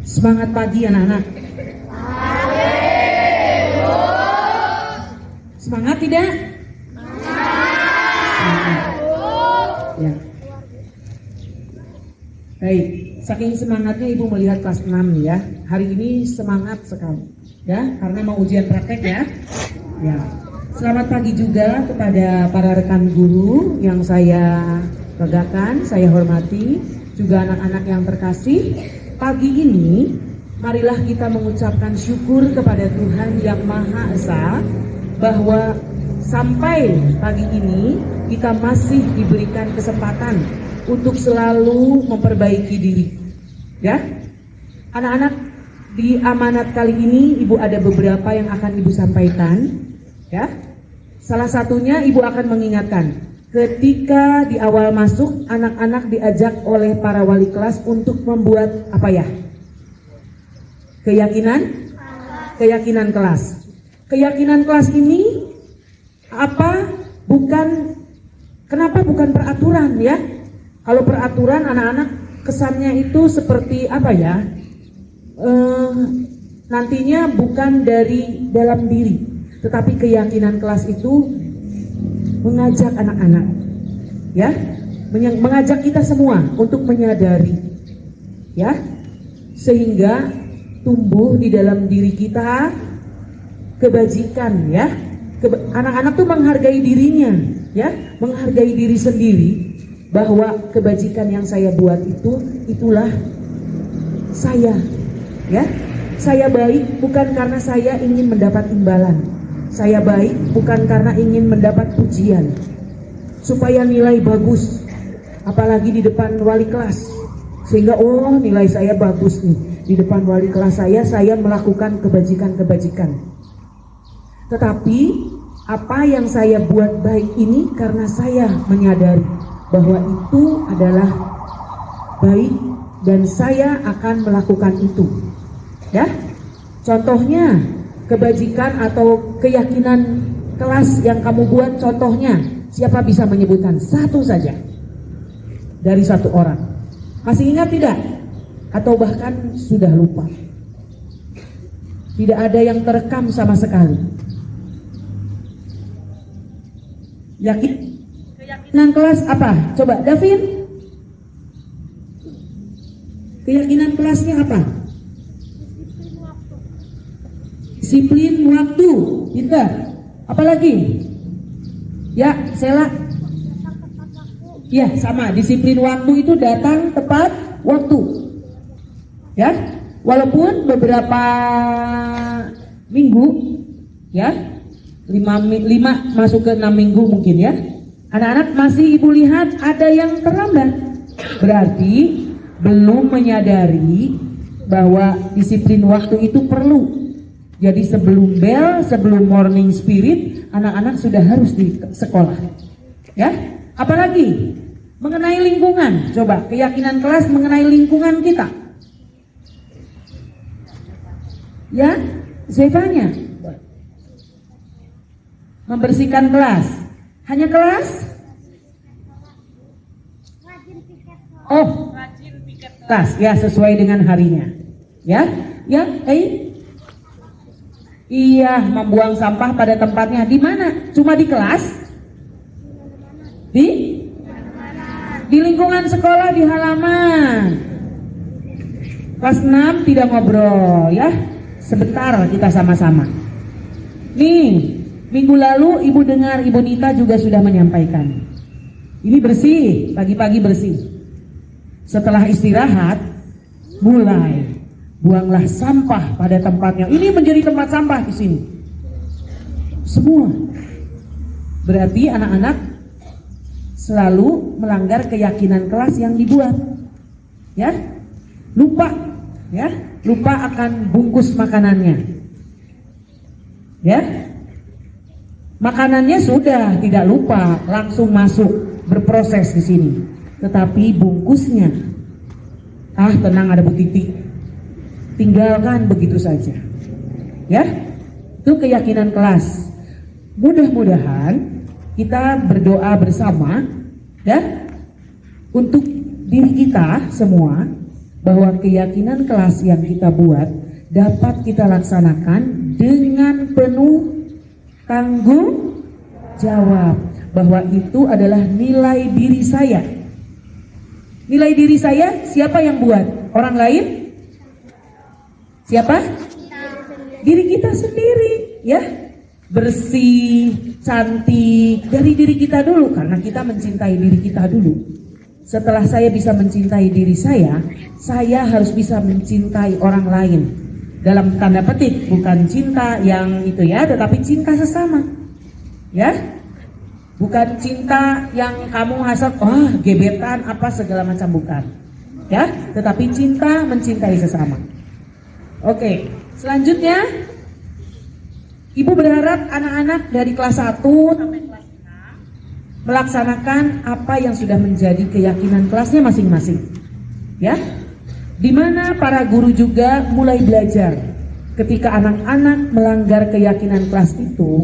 Semangat pagi anak-anak. Semangat tidak? Semangat. Ya. Baik, saking semangatnya Ibu melihat kelas 6 ya. Hari ini semangat sekali ya, karena mau ujian praktek ya. Ya. Selamat pagi juga kepada para rekan guru yang saya banggakan, saya hormati, juga anak-anak yang terkasih. Pagi ini marilah kita mengucapkan syukur kepada Tuhan Yang Maha Esa bahwa sampai pagi ini kita masih diberikan kesempatan untuk selalu memperbaiki diri. Ya, anak-anak, di amanat kali ini Ibu ada beberapa yang akan Ibu sampaikan. Ya, salah satunya Ibu akan mengingatkan, ketika di awal masuk anak-anak diajak oleh para wali kelas untuk membuat apa ya? Keyakinan kelas. Keyakinan kelas ini apa? Kenapa bukan peraturan ya? Kalau peraturan anak-anak kesannya itu seperti apa ya? Nantinya bukan dari dalam diri, tetapi keyakinan kelas itu mengajak anak-anak ya, mengajak kita semua untuk menyadari ya, sehingga tumbuh di dalam diri kita kebajikan ya. Anak-anak tuh menghargai dirinya ya, menghargai diri sendiri, bahwa kebajikan yang saya buat itulah saya ya. Saya baik bukan karena saya ingin mendapat imbalan. Saya baik bukan karena ingin mendapat pujian, supaya nilai bagus, apalagi di depan wali kelas, sehingga nilai saya bagus nih di depan wali kelas saya melakukan kebajikan. Tetapi apa yang saya buat baik ini karena saya menyadari bahwa itu adalah baik dan saya akan melakukan itu. Ya, contohnya kebajikan atau keyakinan kelas yang kamu buat, contohnya siapa bisa menyebutkan satu saja dari satu orang? Masih ingat tidak? Atau bahkan sudah lupa? Tidak ada yang terekam sama sekali. Keyakinan kelas apa? Coba Davin. Keyakinan kelasnya apa? Disiplin waktu. Pintar. Apalagi? Ya, Sela. Ya, sama. Disiplin waktu itu datang tepat waktu. Ya, walaupun beberapa minggu, ya, 5 masuk ke 6 minggu mungkin ya, anak-anak masih Ibu lihat ada yang terlambat. Berarti belum menyadari bahwa disiplin waktu itu perlu. Jadi sebelum bel, sebelum morning spirit, anak-anak sudah harus di sekolah. Ya, apalagi mengenai lingkungan. Coba keyakinan kelas mengenai lingkungan kita. Ya, saya tanya. Membersihkan kelas. Hanya kelas? Rajin piket kelas. Ya, sesuai dengan harinya. Ya, iya, membuang sampah pada tempatnya. Di mana? Cuma di kelas? Di lingkungan sekolah, di halaman. Kelas 6 tidak ngobrol ya. Sebentar kita sama-sama. Nih, minggu lalu Ibu dengar Ibu Nita juga sudah menyampaikan. Ini bersih, pagi-pagi bersih. Setelah istirahat, mulai buanglah sampah pada tempatnya. Ini menjadi tempat sampah di sini. Semua. Berarti anak-anak selalu melanggar keyakinan kelas yang dibuat. Ya. Lupa, ya. Lupa akan bungkus makanannya. Ya. Makanannya sudah tidak lupa, langsung masuk berproses di sini. Tetapi bungkusnya, tenang ada Bu Titi. Tinggalkan begitu saja. Ya, itu keyakinan kelas. Mudah-mudahan kita berdoa bersama ya, untuk diri kita semua bahwa keyakinan kelas yang kita buat dapat kita laksanakan dengan penuh tanggung jawab, bahwa itu adalah nilai diri saya. Nilai diri saya siapa yang buat? Orang lain? Siapa? Diri kita sendiri, ya. Bersih, cantik dari diri kita dulu, karena kita mencintai diri kita dulu. Setelah saya bisa mencintai diri saya harus bisa mencintai orang lain. Dalam tanda petik, bukan cinta yang itu ya, tetapi cinta sesama. Ya. Bukan cinta yang kamu hasrat, gebetan apa segala macam, bukan. Ya, tetapi cinta mencintai sesama. Oke, selanjutnya Ibu berharap anak-anak dari kelas 1 sampai kelas 6 melaksanakan apa yang sudah menjadi keyakinan kelasnya masing-masing. Ya. Di mana para guru juga mulai belajar ketika anak-anak melanggar keyakinan kelas itu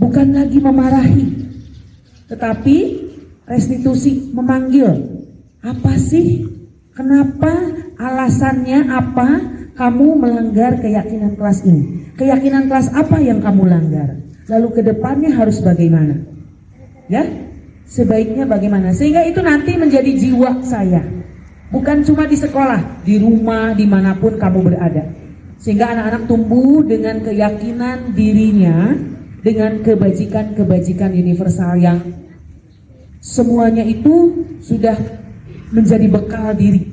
bukan lagi memarahi, tetapi restitusi, memanggil. Apa sih? Kenapa? Alasannya apa kamu melanggar keyakinan kelas ini? Keyakinan kelas apa yang kamu langgar? Lalu ke depannya harus bagaimana? Ya? Sebaiknya bagaimana? Sehingga itu nanti menjadi jiwa saya. Bukan cuma di sekolah, di rumah, dimanapun kamu berada. Sehingga anak-anak tumbuh dengan keyakinan dirinya, dengan kebajikan-kebajikan universal yang semuanya itu sudah menjadi bekal diri,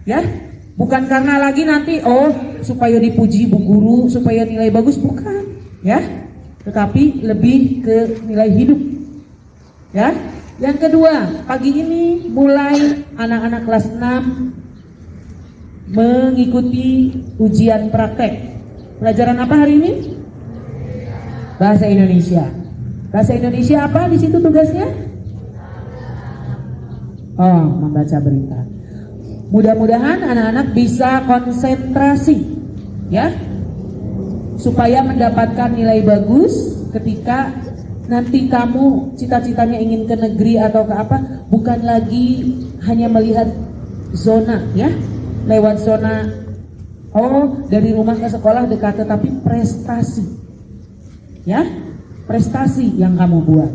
ya. Bukan karena lagi nanti supaya dipuji bu guru, supaya nilai bagus, bukan, ya. Tetapi lebih ke nilai hidup, ya. Yang kedua, pagi ini mulai anak-anak kelas 6 mengikuti ujian praktek. Pelajaran apa hari ini? Bahasa Indonesia. Bahasa Indonesia apa di situ tugasnya? Membaca berita. Mudah-mudahan anak-anak bisa konsentrasi, ya, supaya mendapatkan nilai bagus ketika nanti kamu cita-citanya ingin ke negeri atau ke apa, bukan lagi hanya melihat zona, ya, lewat zona. Dari rumah ke sekolah dekat, tetapi prestasi. Ya, prestasi yang kamu buat.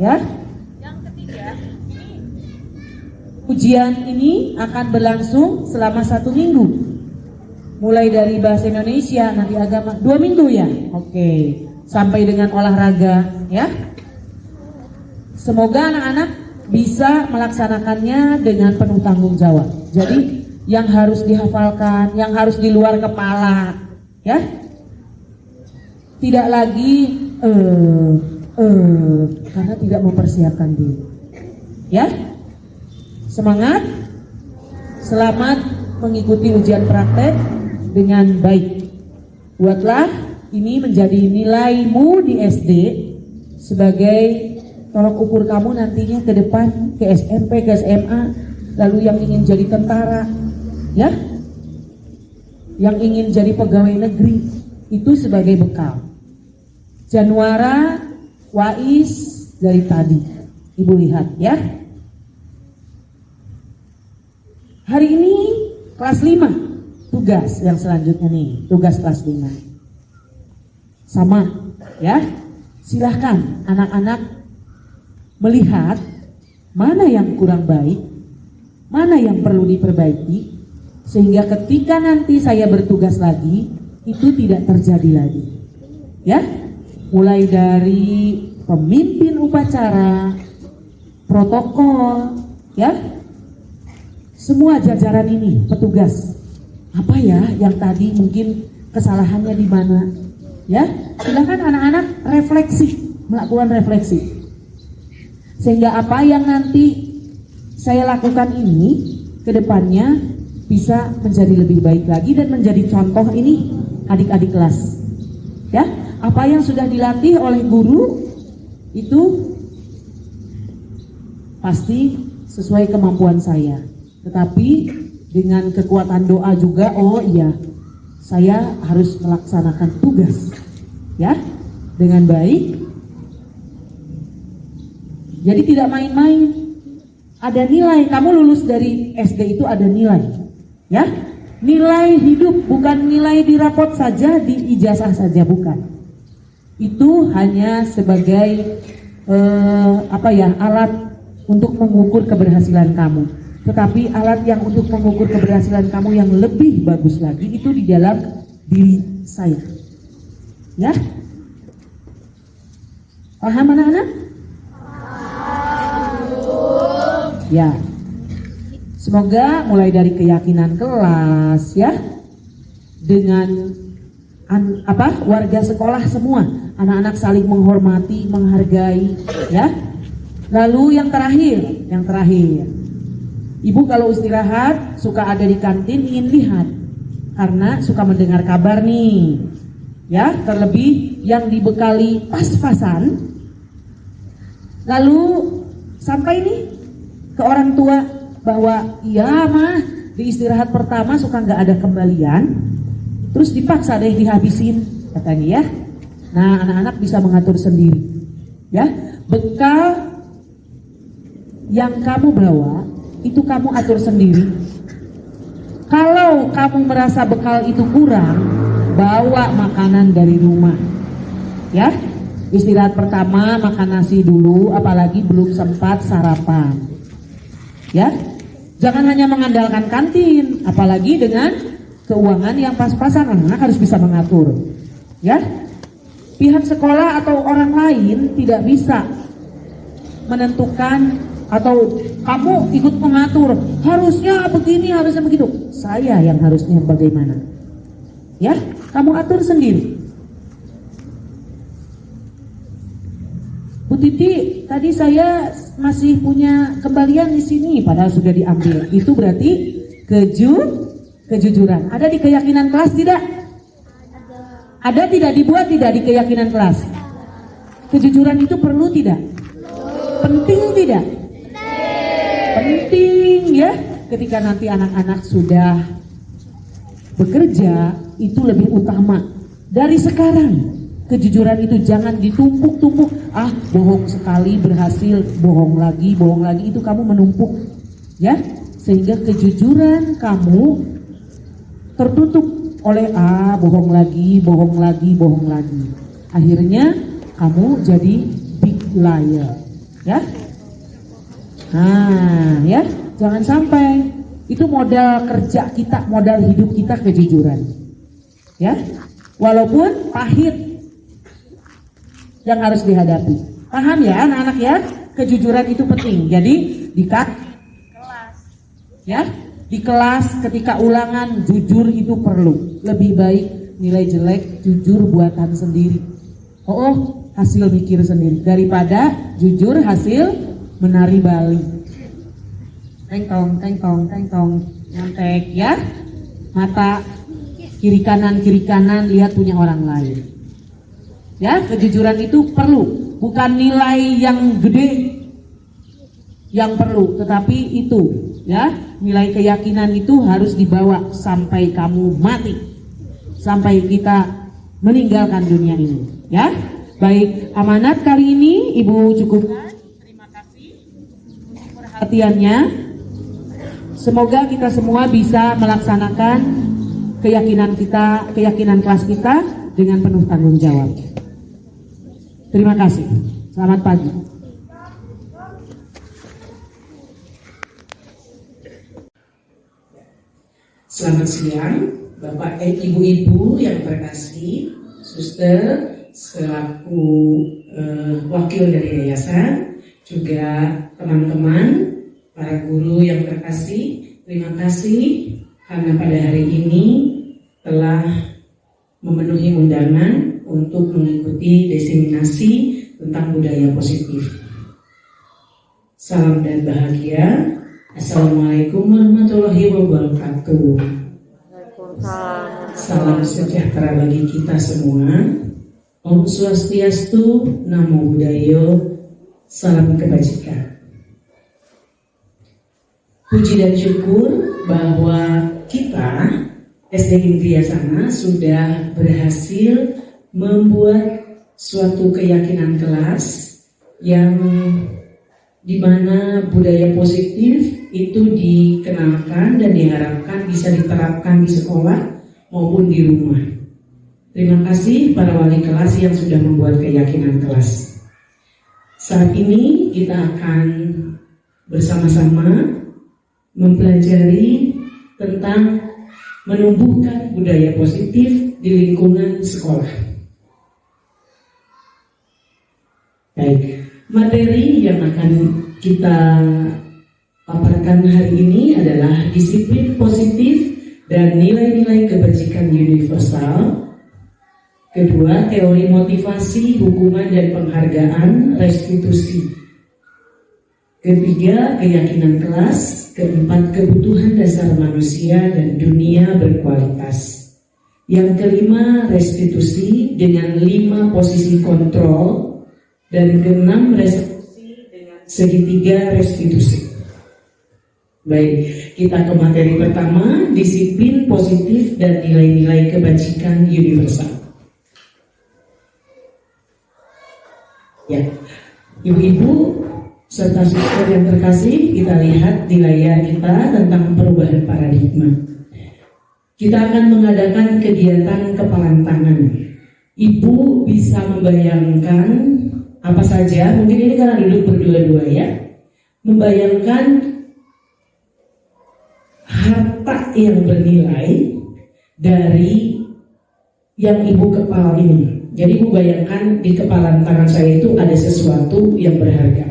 Ya. Yang ketiga, ujian ini akan berlangsung selama 1 minggu. Mulai dari bahasa Indonesia, nanti agama 2 minggu ya. Oke. Sampai dengan olahraga, ya. Semoga anak-anak bisa melaksanakannya dengan penuh tanggung jawab. Jadi yang harus dihafalkan, yang harus di luar kepala, ya. Tidak lagi karena tidak mempersiapkan diri. Ya. Semangat. Selamat mengikuti ujian praktek dengan baik. Buatlah ini menjadi nilaimu di SD sebagai tolok ukur kamu nantinya ke depan, ke SMP, ke SMA, lalu yang ingin jadi tentara, ya. Yang ingin jadi pegawai negeri, itu sebagai bekal. Januara, Wais dari tadi, Ibu lihat ya. Hari ini kelas 5, tugas yang selanjutnya nih, tugas kelas 5. Sama, ya. Silahkan anak-anak melihat mana yang kurang baik, mana yang perlu diperbaiki, sehingga ketika nanti saya bertugas lagi, itu tidak terjadi lagi. Ya. Mulai dari pemimpin upacara, protokol, ya, semua jajaran ini, petugas, apa ya yang tadi mungkin kesalahannya di mana, ya, silakan anak-anak refleksi, melakukan refleksi, sehingga apa yang nanti saya lakukan ini ke depannya bisa menjadi lebih baik lagi dan menjadi contoh ini adik-adik kelas, ya. Apa yang sudah dilatih oleh guru itu pasti sesuai kemampuan saya. Tetapi dengan kekuatan doa juga, saya harus melaksanakan tugas, ya, dengan baik. Jadi tidak main-main. Ada nilai, kamu lulus dari SD itu ada nilai. Ya, nilai hidup, bukan nilai di rapot saja, di ijazah saja, bukan. Itu hanya sebagai alat untuk mengukur keberhasilan kamu. Tetapi alat yang untuk mengukur keberhasilan kamu yang lebih bagus lagi itu di dalam diri saya. Ya, paham anak-anak? Ya, semoga mulai dari keyakinan kelas ya, dengan warga sekolah semua, anak-anak saling menghormati, menghargai ya. Lalu yang terakhir, ibu kalau istirahat suka ada di kantin ingin lihat, karena suka mendengar kabar nih ya, terlebih yang dibekali pas-pasan. Lalu sampai nih ke orang tua bahwa iya mah di istirahat pertama suka nggak ada kembalian, terus dipaksa deh dihabisin katanya ya. Nah, anak-anak bisa mengatur sendiri ya. Bekal yang kamu bawa itu kamu atur sendiri. Kalau kamu merasa bekal itu kurang, bawa makanan dari rumah ya. Istirahat pertama makan nasi dulu, apalagi belum sempat sarapan ya. Jangan hanya mengandalkan kantin, apalagi dengan keuangan yang pas-pasan. Anak harus bisa mengatur ya. Pihak sekolah atau orang lain tidak bisa menentukan atau kamu ikut mengatur, harusnya begini, harusnya begitu. Saya yang harusnya bagaimana ya, kamu atur sendiri. Bu Titi, tadi saya masih punya kembalian di sini, padahal sudah diambil. Itu berarti kejujuran. Ada di keyakinan kelas tidak? Ada tidak dibuat tidak di keyakinan kelas? Kejujuran itu perlu tidak? Penting tidak? Penting ya. Ketika nanti anak-anak sudah bekerja, itu lebih utama dari sekarang. Kejujuran itu jangan ditumpuk-tumpuk. Bohong sekali berhasil, bohong lagi, itu kamu menumpuk ya, sehingga kejujuran kamu tertutup oleh bohong lagi. Akhirnya kamu jadi big liar ya. Nah ya, jangan sampai. Itu modal kerja kita, modal hidup kita, kejujuran ya. Walaupun pahit yang harus dihadapi. Paham ya anak-anak ya? Kejujuran itu penting. Jadi di kelas ya, di kelas ketika ulangan jujur itu perlu. Lebih baik nilai jelek jujur buatan sendiri. Hasil mikir sendiri daripada jujur hasil menari Bali. Tengtong nyontek ya. Mata kiri kanan lihat punya orang lain. Ya, kejujuran itu perlu, bukan nilai yang gede yang perlu, tetapi itu ya, nilai keyakinan itu harus dibawa sampai kamu mati, sampai kita meninggalkan dunia ini ya. Baik, amanat kali ini Ibu cukupkan. Terima kasih perhatiannya. Semoga kita semua bisa melaksanakan keyakinan kelas kita dengan penuh tanggung jawab. Terima kasih. Selamat pagi. Selamat siang, Bapak Ibu-ibu yang terkasih, suster selaku wakil dari yayasan, juga teman-teman, para guru yang terkasih. Terima kasih karena pada hari ini telah memenuhi undangan untuk mengikuti diseminasi tentang budaya positif. Salam dan bahagia. Assalamualaikum warahmatullahi wabarakatuh. Salam sejahtera bagi kita semua. Om Swastiastu, Namo Buddhaya, salam kebajikan. Puji dan syukur bahwa kita SD Indriya Sana sudah berhasil membuat suatu keyakinan kelas yang di mana budaya positif itu dikenalkan dan diharapkan bisa diterapkan di sekolah maupun di rumah. Terima kasih para wali kelas yang sudah membuat keyakinan kelas. Saat ini kita akan bersama-sama mempelajari tentang menumbuhkan budaya positif di lingkungan sekolah. Baik, materi yang akan kita paparkan hari ini adalah disiplin positif dan nilai-nilai kebajikan universal. Kedua, teori motivasi, hukuman dan penghargaan, restitusi. Ketiga, keyakinan kelas. Keempat, kebutuhan dasar manusia dan dunia berkualitas. Yang kelima, restitusi dengan 5 posisi kontrol. Dan keenam, restitusi dengan segitiga restitusi. Baik, kita ke materi pertama, disiplin positif dan nilai-nilai kebajikan universal. Ya, ibu-ibu serta suster yang terkasih, kita lihat di layar kita tentang perubahan paradigma. Kita akan mengadakan kegiatan kepalan tangan. Ibu bisa membayangkan apa saja, mungkin ini karena duduk berdua-dua ya, membayangkan harta yang bernilai dari yang ibu kepal ini. Jadi ibu bayangkan di kepalan tangan saya itu ada sesuatu yang berharga.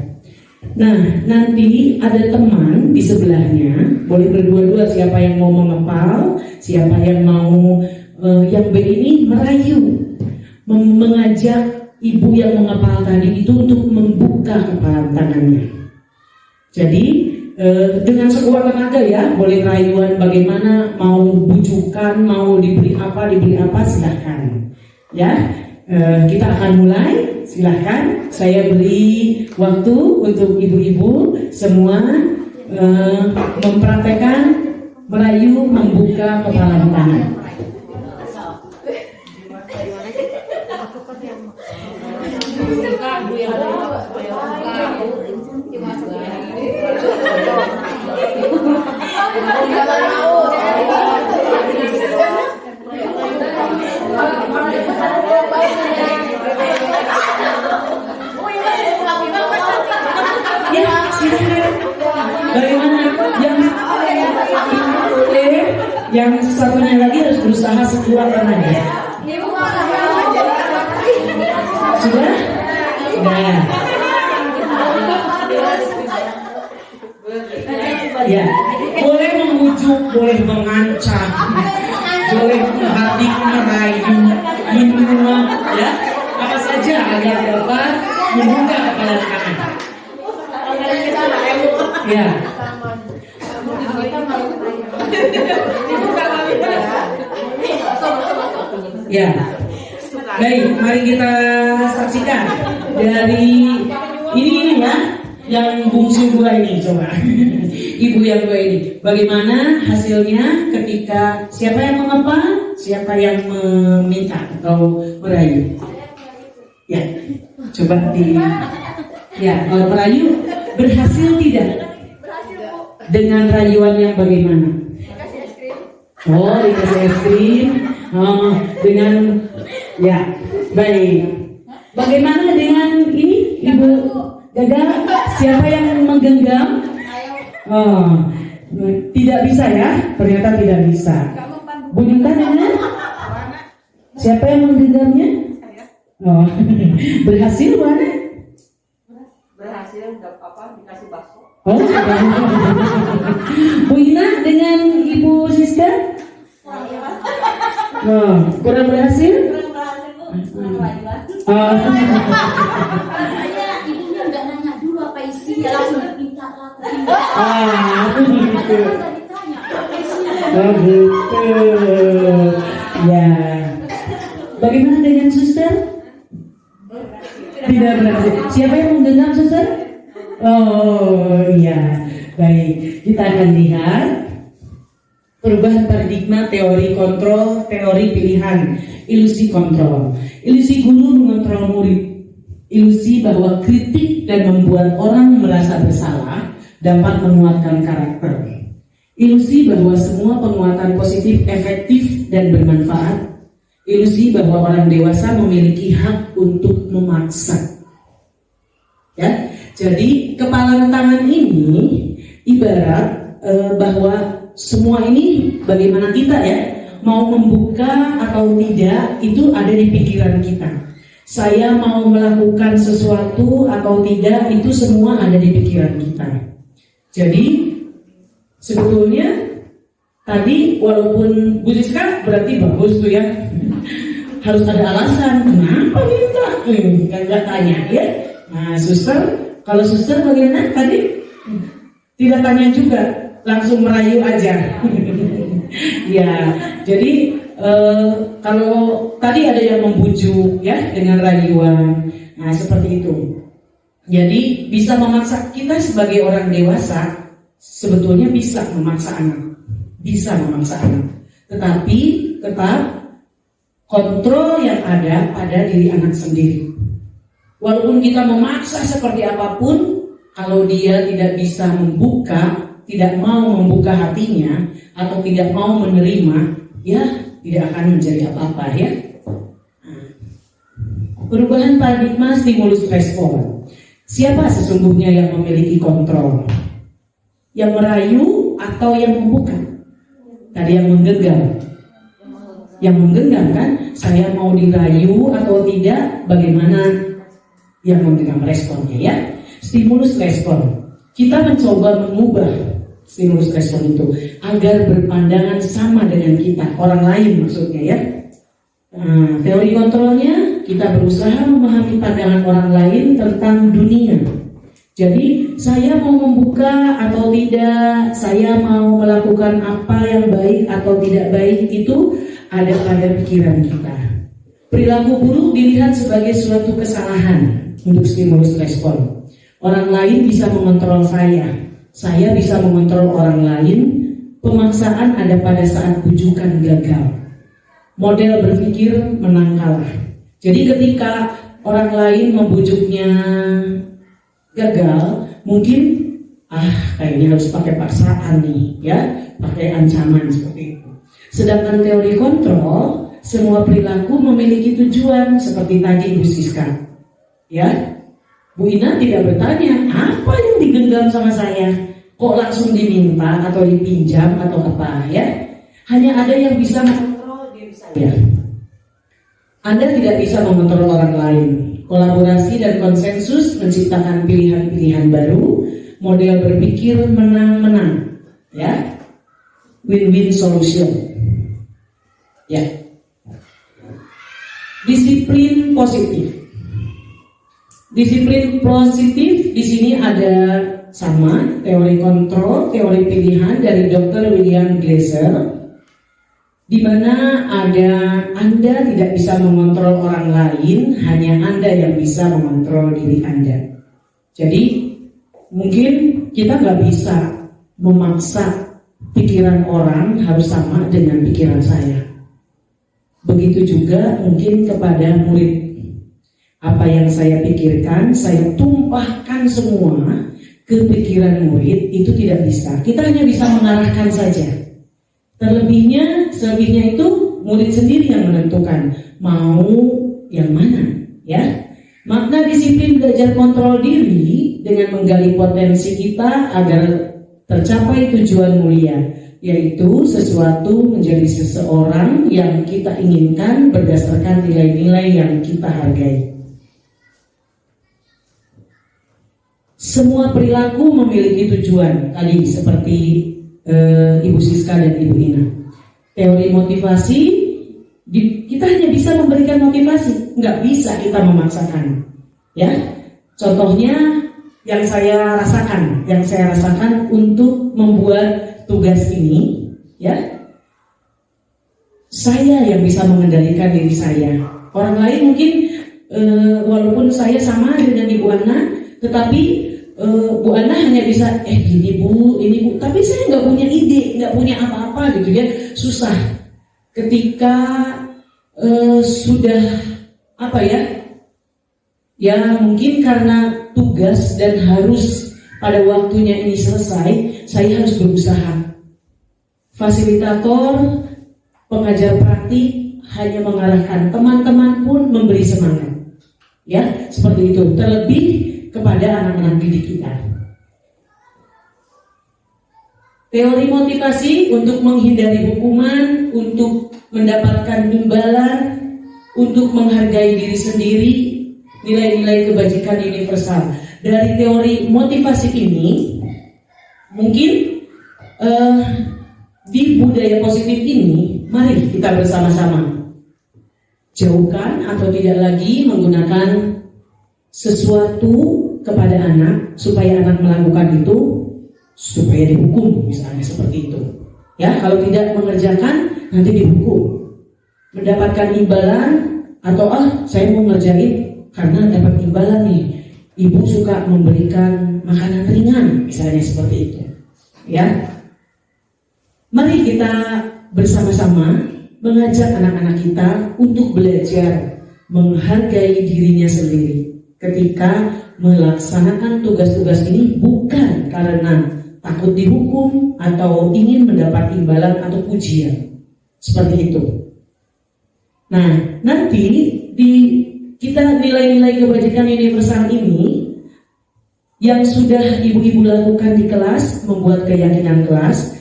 Nah, nanti ada teman di sebelahnya, boleh berdua-dua, siapa yang mau mengepal, siapa yang mau yang B ini merayu, mengajak ibu yang mengepal tadi itu untuk membuka kepalan tangannya. Jadi dengan sekuat tenaga ya, boleh rayuan bagaimana, mau bujukan, mau diberi apa silahkan. Ya, kita akan mulai. Silahkan, saya beri waktu untuk ibu-ibu semua mempraktekkan merayu membuka kepalan tangan. Ya, silakan. Bagaimana yang satunya lagi harus berusaha sekuat tenaga. Sudah? Sudah. Ya, boleh membujuk, boleh mengancam, boleh menghadik, merayu, menyuap, ya, apa saja agar dapat membuka kepalan tangan. Ya. Ya. Baik, mari kita saksikan dari ini ya, yang bungsu dua ini coba. Ibu yang dua ini, bagaimana hasilnya ketika siapa yang mengepal, siapa yang meminta atau merayu? Ya, coba ya, kalau merayu berhasil tidak? Dengan rayuan yang bagaimana? Oh, dikasih es krim. Oh, dengan ya, baik. Bagaimana dengan ini, Ibu Gagal? Siapa yang menggenggam? Oh, tidak bisa ya? Ternyata tidak bisa. Bu Yuta dengan? Siapa yang menggenggamnya? Oh, berhasil mana? Berhasil dikasih bakso. Oh, Bu Ina dengan Ibu Siska? Oh, kurang berhasil? Kurang berhasil Bu, kurang rayuan. Oh. Saya ibunya nggak nanya dulu apa isinya, langsung minta lagi. Gitu. Nggak ditanya apa isinya. Oh gitu. Ya. Bagaimana dengan suster? Tidak berhasil. Siapa yang menggenggam suster? Oh iya. Baik. Kita akan lihat perubahan paradigma teori kontrol, teori pilihan, ilusi kontrol. Ilusi guru mengontrol murid. Ilusi bahwa kritik dan membuat orang merasa bersalah dapat menguatkan karakter. Ilusi bahwa semua penguatan positif efektif dan bermanfaat. Ilusi bahwa orang dewasa memiliki hak untuk memaksa. Ya, jadi kepalan tangan ini ibarat bahwa semua ini bagaimana kita ya mau membuka atau tidak itu ada di pikiran kita. Saya mau melakukan sesuatu atau tidak itu semua ada di pikiran kita. Jadi sebetulnya tadi walaupun Bu Siska berarti bagus tuh ya, harus ada alasan kenapa minta, nggak tanya ya. Nah suster, kalau suster bagaimana tadi? Tidak tanya juga, langsung merayu aja. Ya, jadi kalau tadi ada yang membujuk ya dengan rayuan, nah seperti itu. Jadi bisa memaksa kita sebagai orang dewasa sebetulnya bisa memaksa anak, tetapi tetap kontrol yang ada pada diri anak sendiri. Walaupun kita memaksa seperti apapun, kalau dia tidak bisa membuka, tidak mau membuka hatinya atau tidak mau menerima, ya tidak akan menjadi apa-apa ya. Perubahan paradigma stimulus respon. Siapa sesungguhnya yang memiliki kontrol? Yang merayu atau yang membuka? Tadi yang menggenggam. Yang menggenggam kan? Saya mau dirayu atau tidak? Bagaimana yang menggenggam responnya ya? Stimulus respon. Kita mencoba mengubah stimulus respon itu agar berpandangan sama dengan kita, orang lain maksudnya ya. Teori kontrolnya kita berusaha memahami pandangan orang lain tentang dunia. Jadi saya mau membuka atau tidak, saya mau melakukan apa yang baik atau tidak baik itu ada pada pikiran kita. Perilaku buruk dilihat sebagai suatu kesalahan untuk stimulus respon. Orang lain bisa mengontrol saya bisa mengontrol orang lain. Pemaksaan ada pada saat bujukan gagal. Model berpikir menang kalah. Jadi ketika orang lain membujuknya gagal, mungkin kayaknya harus pakai paksaan nih ya, pakai ancaman seperti itu. Sedangkan teori kontrol, semua perilaku memiliki tujuan seperti tadi Bu Siska. Ya, Bu Ina tidak bertanya apa yang digenggam sama saya, kok langsung diminta atau dipinjam atau apa ya. Hanya ada yang bisa mengontrol diri saya. Anda tidak bisa mengontrol orang lain. Kolaborasi dan konsensus menciptakan pilihan-pilihan baru, model berpikir menang-menang ya, win-win solution ya. Disiplin positif. Disiplin positif di sini ada sama teori kontrol, teori pilihan dari Dr. William Glasser, di mana ada Anda tidak bisa mengontrol orang lain, hanya Anda yang bisa mengontrol diri Anda. Jadi mungkin kita nggak bisa memaksa pikiran orang harus sama dengan pikiran saya. Begitu juga mungkin kepada murid. Apa yang saya pikirkan, saya tumpahkan semua ke pikiran murid, itu tidak bisa. Kita hanya bisa mengarahkan saja. Selebihnya itu murid sendiri yang menentukan mau yang mana, ya. Makna disiplin belajar kontrol diri dengan menggali potensi kita agar tercapai tujuan mulia, yaitu sesuatu menjadi seseorang yang kita inginkan berdasarkan nilai-nilai yang kita hargai. Semua perilaku memiliki tujuan, tadi seperti Ibu Siska dan Ibu Ina. Teori motivasi, kita hanya bisa memberikan motivasi, nggak bisa kita memaksakan. Ya, contohnya yang saya rasakan untuk membuat tugas ini, ya, saya yang bisa mengendalikan diri saya. Orang lain mungkin walaupun saya sama dengan Ibu Ana, tetapi Bu Ana hanya bisa gini Bu, ini Bu, tapi saya nggak punya ide, nggak punya apa-apa gitu ya, susah. Ketika sudah Ya mungkin karena tugas dan harus pada waktunya ini selesai, saya harus berusaha. Fasilitator, pengajar praktik hanya mengarahkan, teman-teman pun memberi semangat. Ya, seperti itu. Terlebih kepada anak-anak didik kita. Teori motivasi untuk menghindari hukuman, untuk mendapatkan imbalan, untuk menghargai diri sendiri, nilai-nilai kebajikan universal. Dari teori motivasi ini, mungkin di budaya positif ini, mari kita bersama-sama jauhkan atau tidak lagi menggunakan sesuatu kepada anak supaya anak melakukan itu supaya dihukum, misalnya seperti itu. Ya, kalau tidak mengerjakan nanti dihukum. Mendapatkan imbalan atau saya mau ngerjain karena dapat imbalan nih. Ibu suka memberikan makanan ringan, misalnya seperti itu. Ya. Mari kita bersama-sama mengajak anak-anak kita untuk belajar menghargai dirinya sendiri ketika melaksanakan tugas-tugas ini, bukan karena takut dihukum atau ingin mendapat imbalan atau pujian seperti itu. Nah, nanti di kita nilai-nilai kebajikan universal ini yang sudah ibu-ibu lakukan di kelas, membuat keyakinan kelas,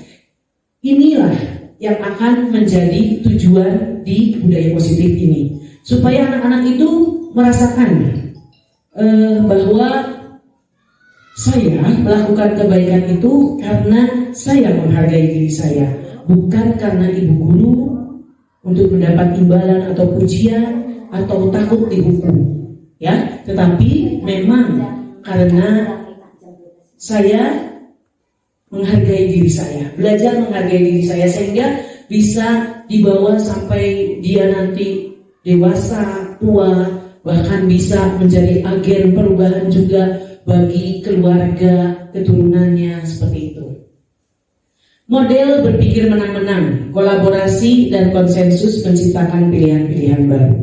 inilah yang akan menjadi tujuan di budaya positif ini, supaya anak-anak itu merasakan bahwa saya melakukan kebaikan itu karena saya menghargai diri saya, bukan karena ibu guru untuk mendapat imbalan atau pujian atau takut dihukum, ya, tetapi memang karena saya menghargai diri saya, belajar menghargai diri saya sehingga bisa dibawa sampai dia nanti dewasa, tua, bahkan bisa menjadi agen perubahan juga bagi keluarga, keturunannya, seperti itu. Model berpikir menang-menang, kolaborasi dan konsensus menciptakan pilihan-pilihan baru.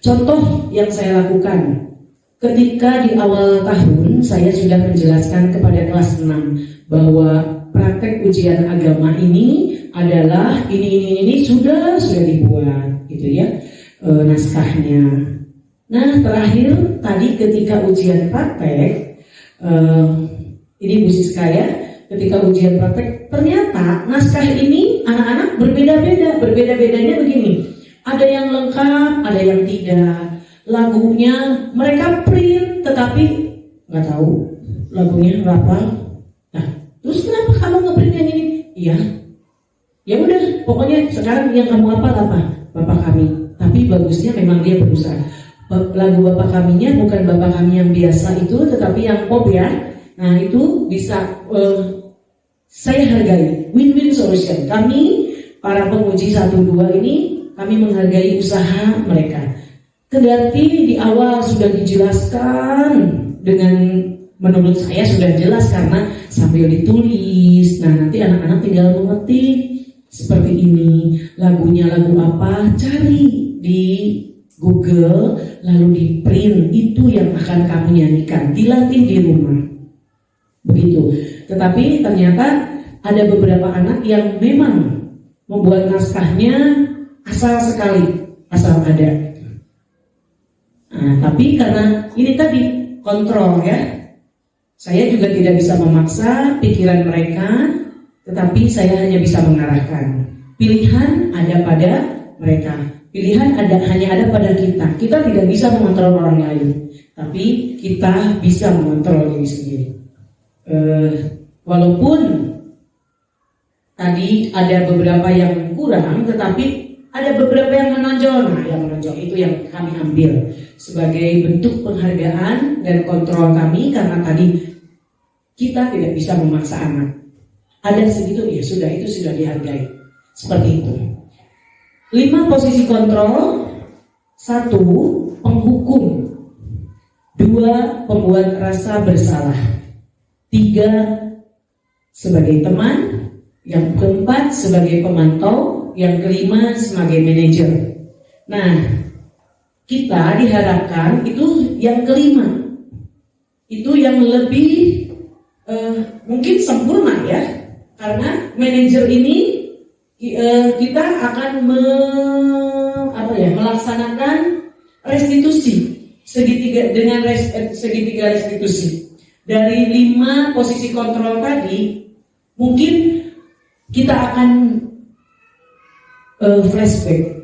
Contoh yang saya lakukan ketika di awal tahun saya sudah menjelaskan kepada kelas 6 bahwa praktek ujian agama ini adalah ini sudah dibuat gitu ya, naskahnya. Nah, terakhir tadi ketika ujian praktek ini Bu Siska ya, ketika ujian praktek ternyata naskah ini anak-anak berbeda-bedanya begini. Ada yang lengkap, ada yang tidak. Lagunya mereka print tetapi nggak tahu lagunya berapa. Nah, terus kenapa kamu nge-print yang ini? Iya, ya udah, pokoknya sekarang yang kamu hafal apa? Bapak kami. Tapi bagusnya memang dia berusaha. Lagu Bapak Kaminya bukan Bapak Kami yang biasa itu, tetapi yang pop ya. Nah, itu bisa saya hargai. Win-win solution. Kami para penguji 1-2 ini, kami menghargai usaha mereka. Kendati di awal sudah dijelaskan dengan, menurut saya sudah jelas karena sambil ditulis. Nah, nanti anak-anak tinggal mengetik seperti ini. Lagunya lagu apa? Cari di Google, lalu di print. Itu yang akan kamu nyanyikan. Dilatih di rumah. Begitu. Tetapi ternyata ada beberapa anak yang memang membuat naskahnya asal sekali, asal ada. Nah, tapi karena ini tadi kontrol ya. Saya juga tidak bisa memaksa pikiran mereka, tetapi saya hanya bisa mengarahkan. Pilihan ada pada mereka. Pilihan hanya ada pada kita. Kita tidak bisa mengontrol orang lain, tapi kita bisa mengontrol diri sendiri. Walaupun tadi ada beberapa yang kurang, tetapi ada beberapa yang menonjol. Nah, yang menonjol itu yang kami ambil sebagai bentuk penghargaan dan kontrol kami, karena tadi kita tidak bisa memaksa anak. Ada segitu, ya sudah, itu sudah dihargai. Seperti itu. 5 posisi kontrol. 1, penghukum. 2, pembuat rasa bersalah. 3, sebagai teman. Yang keempat, sebagai pemantau. Yang kelima, sebagai manajer. Nah, kita diharapkan itu yang kelima, itu yang lebih mungkin sempurna ya, karena manajer ini kita akan melaksanakan restitusi segitiga restitusi dari 5 posisi kontrol tadi. Mungkin kita akan flashback,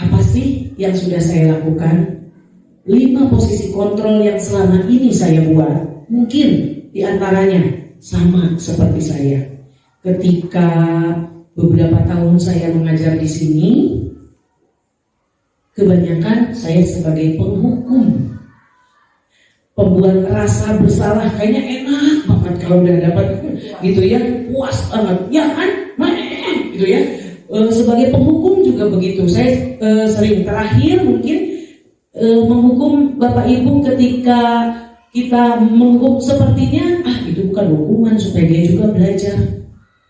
apa sih yang sudah saya lakukan? 5 posisi kontrol yang selama ini saya buat, mungkin diantaranya sama seperti saya. Ketika beberapa tahun saya mengajar di sini, kebanyakan saya sebagai penghukum, pembuat rasa bersalah. Kayaknya enak banget kalau udah dapat gitu ya, puas banget ya kan, gitu ya. Sebagai penghukum juga begitu. Saya sering terakhir mungkin menghukum Bapak Ibu ketika kita menghukum, sepertinya itu bukan hukuman supaya dia juga belajar,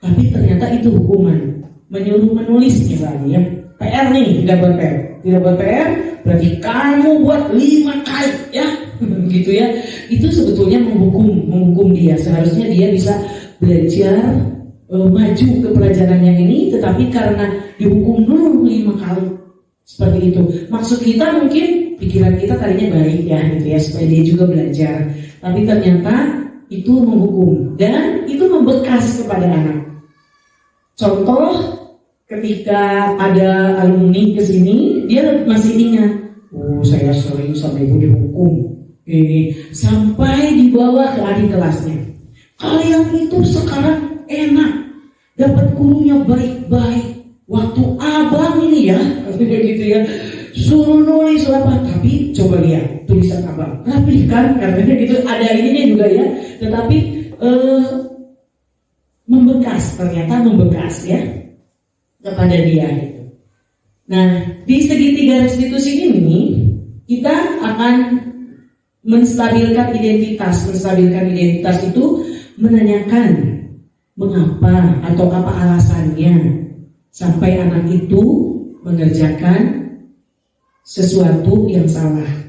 tapi ternyata itu hukuman, menyuruh menulis misalnya ya. PR nih, tidak buat PR, berarti kamu buat 5 kali ya, gitu ya. Itu sebetulnya menghukum dia. Seharusnya dia bisa belajar, maju ke pelajarannya ini, tetapi karena dihukum dulu 5 kali, seperti itu. Maksud kita mungkin pikiran kita tadinya baik ya, gitu ya, supaya dia juga belajar. Tapi ternyata itu menghukum dan itu membekas kepada anak. Contoh, ketika ada alumni ke sini, dia masih ingat, saya sering sama ibu dihukum ini, sampai dibawa ke adik kelasnya. Kalian itu sekarang enak, dapat gurunya baik-baik. Waktu abang ini ya, gitu ya, suruh nulis apa, tapi coba lihat tulisan abang, rapi kan, katanya gitu, ada ininya juga ya, tetapi ternyata membekas ya kepada dia gitu. Nah, di segitiga restitusi ini kita akan menstabilkan identitas itu menanyakan mengapa atau apa alasannya sampai anak itu mengerjakan sesuatu yang salah.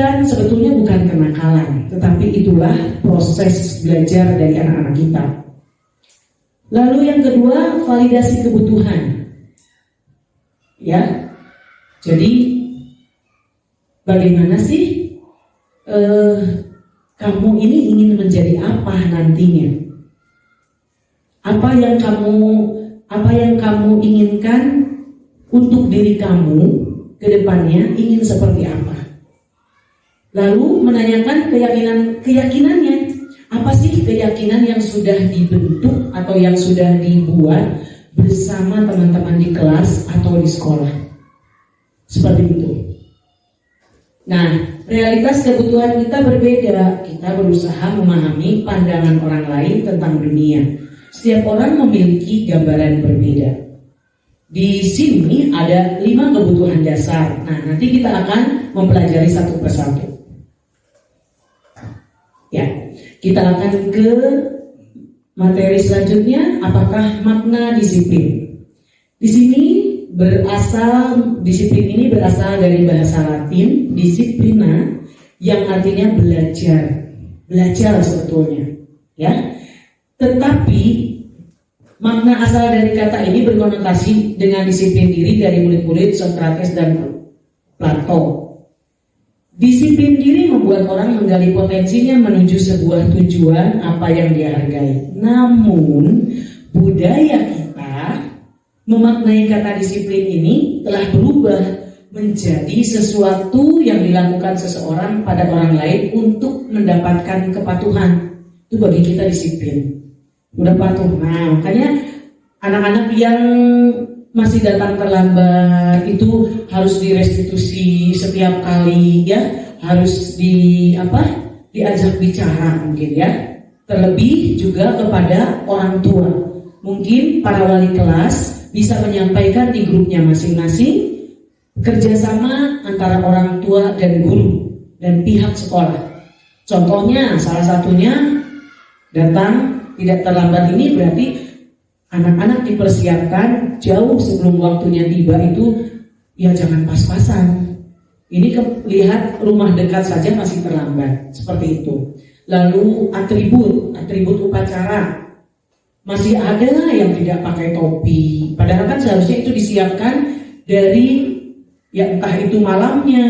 Sebetulnya bukan kenakalan, tetapi itulah proses belajar dari anak-anak kita. Lalu yang kedua, validasi kebutuhan. Ya, jadi bagaimana sih kamu ini ingin menjadi apa nantinya? Apa yang kamu inginkan untuk diri kamu ke depannya, ingin seperti apa? Lalu menanyakan keyakinannya. Apa sih keyakinan yang sudah dibentuk atau yang sudah dibuat bersama teman-teman di kelas atau di sekolah? Seperti itu. Nah, realitas kebutuhan kita berbeda. Kita berusaha memahami pandangan orang lain tentang dunia. Setiap orang memiliki gambaran berbeda. Di sini ada 5 kebutuhan dasar. Nah, nanti kita akan mempelajari satu persatu. Ya, kita akan ke materi selanjutnya. Apakah makna disiplin? Di sini disiplin ini berasal dari bahasa Latin disciplina, yang artinya belajar sebetulnya. Ya, tetapi makna asal dari kata ini berkonotasi dengan disiplin diri dari murid-murid Socrates dan Plato. Disiplin diri membuat orang menggali potensinya menuju sebuah tujuan apa yang dia hargai. Namun budaya kita memaknai kata disiplin ini telah berubah menjadi sesuatu yang dilakukan seseorang pada orang lain untuk mendapatkan kepatuhan. Itu bagi kita disiplin. Udah patuh. Nah, makanya anak-anak yang masih datang terlambat itu harus direstitusi setiap kali ya, harus diajak bicara mungkin ya. Terlebih juga kepada orang tua. Mungkin para wali kelas bisa menyampaikan di grupnya masing-masing kerjasama antara orang tua dan guru dan pihak sekolah. Contohnya salah satunya datang tidak terlambat ini berarti anak-anak dipersiapkan jauh sebelum waktunya tiba itu ya jangan pas-pasan. Ini lihat rumah dekat saja masih terlambat, seperti itu. Lalu atribut upacara, masih ada yang tidak pakai topi. Padahal kan seharusnya itu disiapkan dari, ya entah itu malamnya,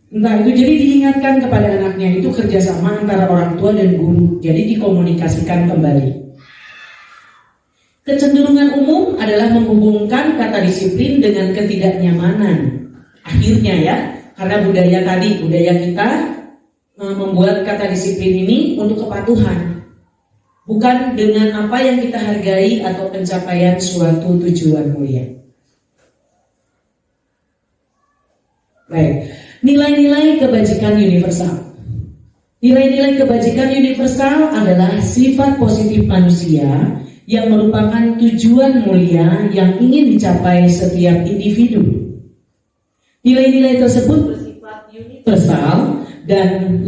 entah itu, jadi diingatkan kepada anaknya, itu kerjasama antara orang tua dan guru. Jadi dikomunikasikan kembali. Kecenderungan umum adalah menghubungkan kata disiplin dengan ketidaknyamanan. Akhirnya ya, karena budaya kita membuat kata disiplin ini untuk kepatuhan, bukan dengan apa yang kita hargai atau pencapaian suatu tujuan mulia. Baik, nilai-nilai kebajikan universal. Nilai-nilai kebajikan universal adalah sifat positif manusia yang merupakan tujuan mulia yang ingin dicapai setiap individu. Nilai-nilai tersebut bersifat universal dan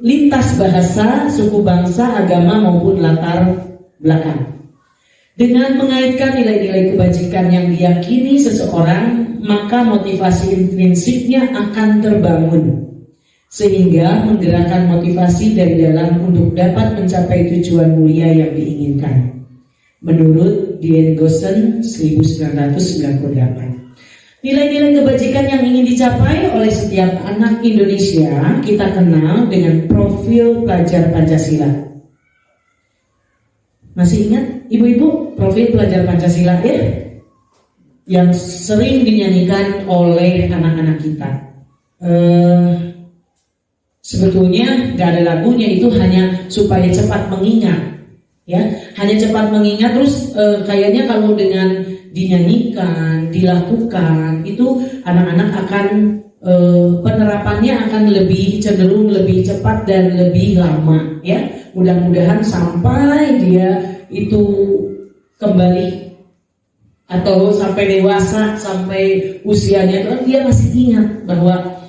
lintas bahasa, suku bangsa, agama maupun latar belakang. Dengan mengaitkan nilai-nilai kebajikan yang diyakini seseorang, maka motivasi intrinsiknya akan terbangun, sehingga menggerakkan motivasi dari dalam untuk dapat mencapai tujuan mulia yang diinginkan. Menurut D.N. Goosen 1998. Nilai-nilai kebajikan yang ingin dicapai oleh setiap anak Indonesia kita kenal dengan profil pelajar Pancasila. Masih ingat ibu-ibu profil pelajar Pancasila ya? Yang sering dinyanyikan oleh anak-anak kita. Sebetulnya gak ada lagunya, itu hanya supaya cepat mengingat. Ya, hanya cepat mengingat. Terus kayaknya kalau dengan dinyanyikan, dilakukan, itu anak-anak akan penerapannya akan lebih cenderung lebih cepat dan lebih lama. Ya, mudah-mudahan sampai dia itu kembali atau sampai dewasa, sampai usianya dia masih ingat bahwa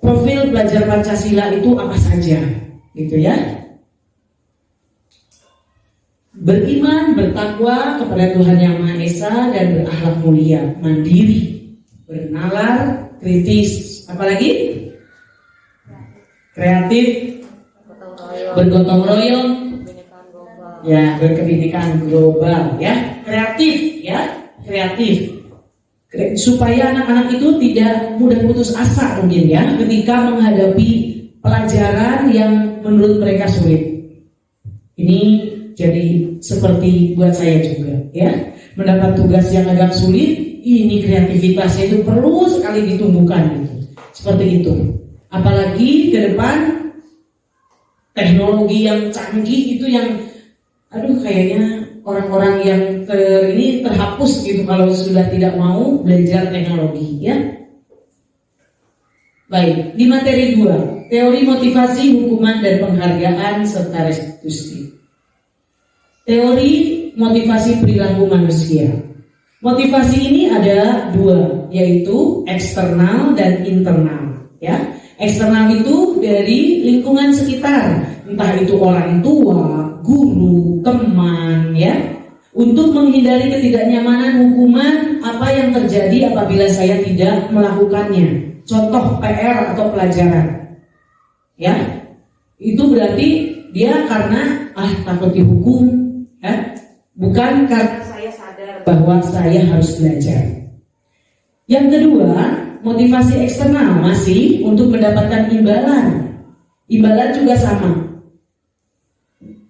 profil pelajar Pancasila itu apa saja, gitu ya. Beriman, bertakwa kepada Tuhan Yang Maha Esa dan berakhlak mulia, mandiri, bernalar, kritis, apalagi kreatif, bergotong royong, ya, berkebinekaan global, ya, kreatif, ya, kreatif, supaya anak-anak itu tidak mudah putus asa mungkin ya, ketika menghadapi pelajaran yang menurut mereka sulit. Ini jadi seperti buat saya juga ya, mendapat tugas yang agak sulit, ini kreativitasnya itu perlu sekali ditumbuhkan gitu. Seperti itu. Apalagi ke depan teknologi yang canggih itu yang kayaknya orang-orang yang ini terhapus gitu kalau sudah tidak mau belajar teknologi ya. Baik, di materi 2, teori motivasi, hukuman dan penghargaan serta restitusi. Teori motivasi perilaku manusia. Motivasi ini ada 2, yaitu eksternal dan internal. Ya, eksternal itu dari lingkungan sekitar, entah itu orang tua, guru, teman, ya. Untuk menghindari ketidaknyamanan, hukuman apa yang terjadi apabila saya tidak melakukannya. Contoh PR atau pelajaran. Ya, itu berarti dia karena takut dihukum. Bukan karena saya sadar bahwa saya harus belajar. Yang kedua, motivasi eksternal masih untuk mendapatkan imbalan. Imbalan juga sama.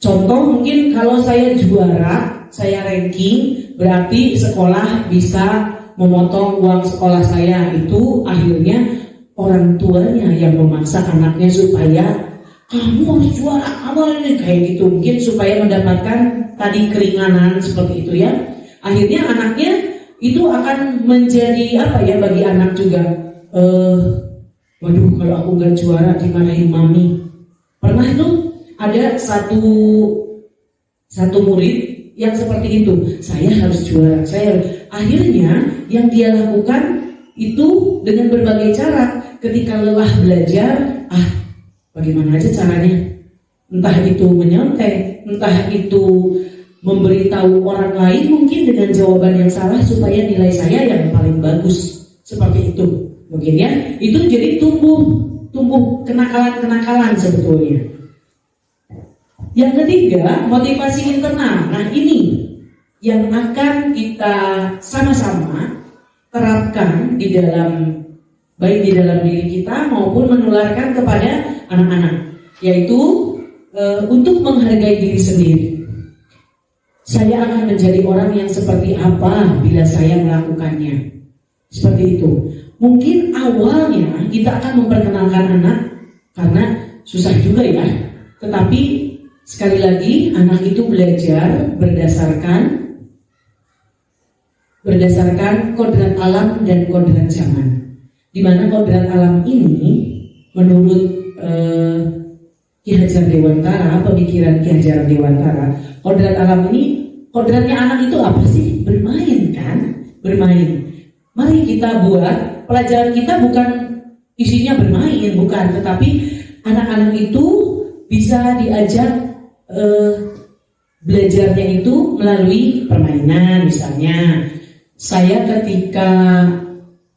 Contoh mungkin kalau saya juara, saya ranking, berarti sekolah bisa memotong uang sekolah saya. Itu akhirnya orang tuanya yang memaksa anaknya supaya kamu harus juara, kayak gitu, mungkin supaya mendapatkan tadi keringanan seperti itu ya. Akhirnya anaknya itu akan menjadi bagi anak juga, waduh kalau aku nggak juara dimarahin mami. Pernah tuh ada satu murid yang seperti itu, saya harus juara, akhirnya yang dia lakukan itu dengan berbagai cara. Ketika lelah belajar, bagaimana aja caranya, entah itu menyontek, entah itu memberitahu orang lain mungkin dengan jawaban yang salah supaya nilai saya yang paling bagus, seperti itu mungkin ya. Itu jadi tumbuh kenakalan sebetulnya. Yang ketiga, motivasi internal. Nah, ini yang akan kita sama-sama terapkan di dalam baik di dalam diri kita maupun menularkan kepada anak-anak, yaitu untuk menghargai diri sendiri. Saya akan menjadi orang yang seperti apa bila saya melakukannya. Seperti itu. Mungkin awalnya kita akan memperkenalkan anak karena susah juga ya. Tetapi sekali lagi anak itu belajar berdasarkan kodrat alam dan kodrat zaman. Di mana kodrat alam ini menurut Ki Hajar Dewantara, pemikiran Ki Hajar Dewantara, kodrat alam ini, kodratnya anak itu apa sih? Bermain kan? Bermain. Mari kita buat pelajaran kita bukan isinya bermain, bukan, tetapi anak-anak itu bisa diajak belajarnya itu melalui permainan. Misalnya saya ketika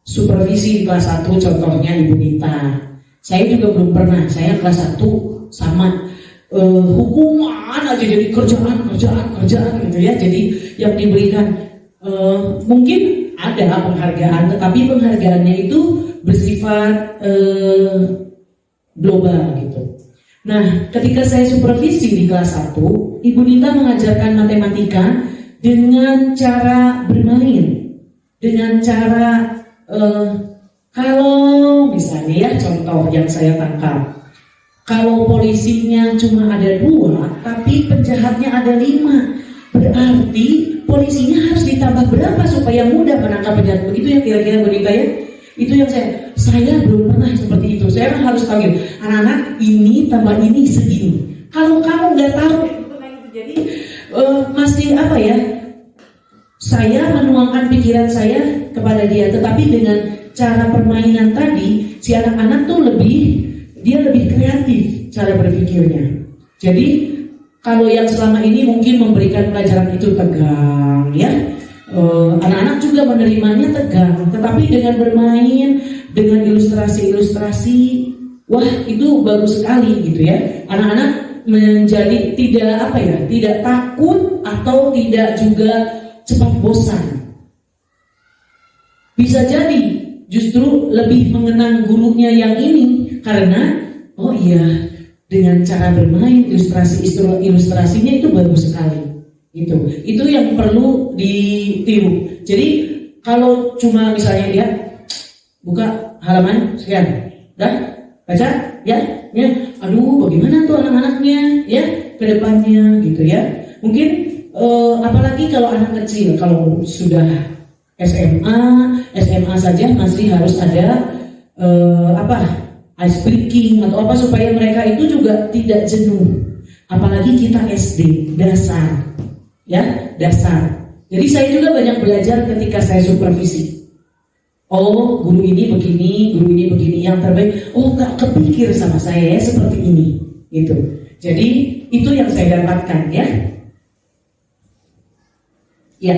supervisi kelas 1, contohnya Ibu Nita, saya juga belum pernah, saya kelas 1 sama hukuman aja, jadi kerjaan gitu ya. Jadi yang diberikan mungkin ada penghargaan, tetapi penghargaannya itu bersifat global gitu. Nah, ketika saya supervisi di kelas 1, Ibu Nita mengajarkan matematika dengan cara bermain, dengan cara kalau misalnya ya, contoh yang saya tangkap, kalau polisinya cuma ada 2, tapi penjahatnya ada 5, berarti polisinya harus ditambah berapa supaya mudah menangkap penjahat? Begitu ya kira-kira Bonita ya? Itu yang saya belum pernah seperti itu. Saya harus panggil anak-anak, ini tambah ini segini. Kalau kamu nggak tahu, jadi masih apa ya? Saya menuangkan pikiran saya kepada dia, tetapi dengan cara permainan tadi, si anak-anak tuh lebih kreatif cara berpikirnya. Jadi kalau yang selama ini mungkin memberikan pelajaran itu tegang, ya, anak-anak juga menerimanya tegang. Tetapi dengan bermain, dengan ilustrasi-ilustrasi, wah itu bagus sekali gitu ya. Anak-anak menjadi tidak takut atau tidak juga cepat bosan. Bisa jadi justru lebih mengenang gurunya yang ini karena oh iya, dengan cara bermain ilustrasinya itu bagus sekali. Itu yang perlu ditiru. Jadi kalau cuma misalnya dia buka halaman sekian, dah baca ya, aduh bagaimana tuh anak-anaknya ya ke depannya gitu ya. Mungkin apalagi kalau anak kecil, kalau sudah SMA saja masih harus ada ice breaking atau apa supaya mereka itu juga tidak jenuh. Apalagi kita SD dasar. Jadi saya juga banyak belajar ketika saya supervisi. Oh, guru ini begini yang terbaik. Oh, nggak kepikir sama saya ya, seperti ini, gitu. Jadi itu yang saya dapatkan ya. Ya,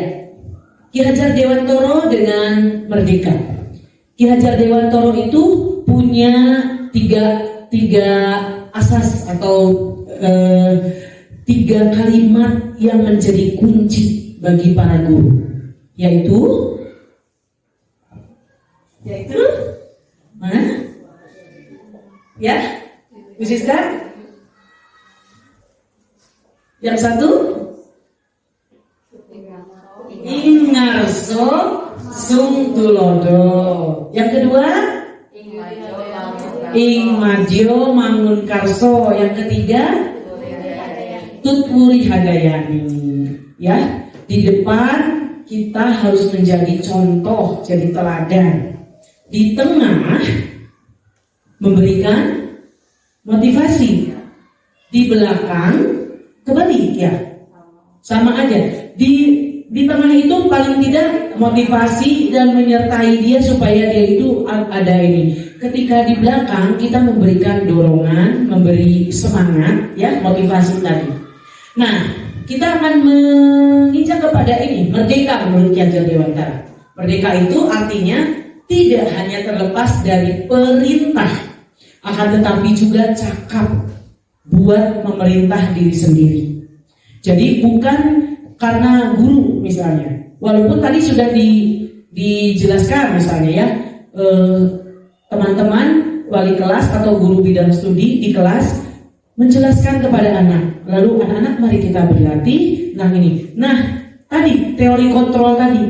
Ki Hajar Dewantara dengan Merdeka. Ki Hajar Dewantara itu punya tiga asas atau 3 kalimat yang menjadi kunci bagi para guru, yaitu mana? Ya, Bu Siska? Yang satu, Ingarso Sung Tulodo. Yang kedua, Ing Madyo Mangun Karso. Yang ketiga, Tutwuri Hadayani. Ya, di depan kita harus menjadi contoh, jadi teladan. Di tengah memberikan motivasi. Di belakang kebalik ya, sama aja. Di tengah itu paling tidak motivasi dan menyertai dia supaya dia itu ada ini. Ketika di belakang kita memberikan dorongan, memberi semangat ya, motivasi tadi. Nah, kita akan menginjak kepada ini, merdeka menurut Ki Hajar Dewantara. Merdeka itu artinya tidak hanya terlepas dari perintah, akan tetapi juga cakap buat memerintah diri sendiri. Jadi bukan karena guru misalnya, walaupun tadi sudah dijelaskan misalnya ya, teman-teman wali kelas atau guru bidang studi di kelas menjelaskan kepada anak, lalu anak-anak mari kita berlatih. Nah tadi teori kontrol tadi,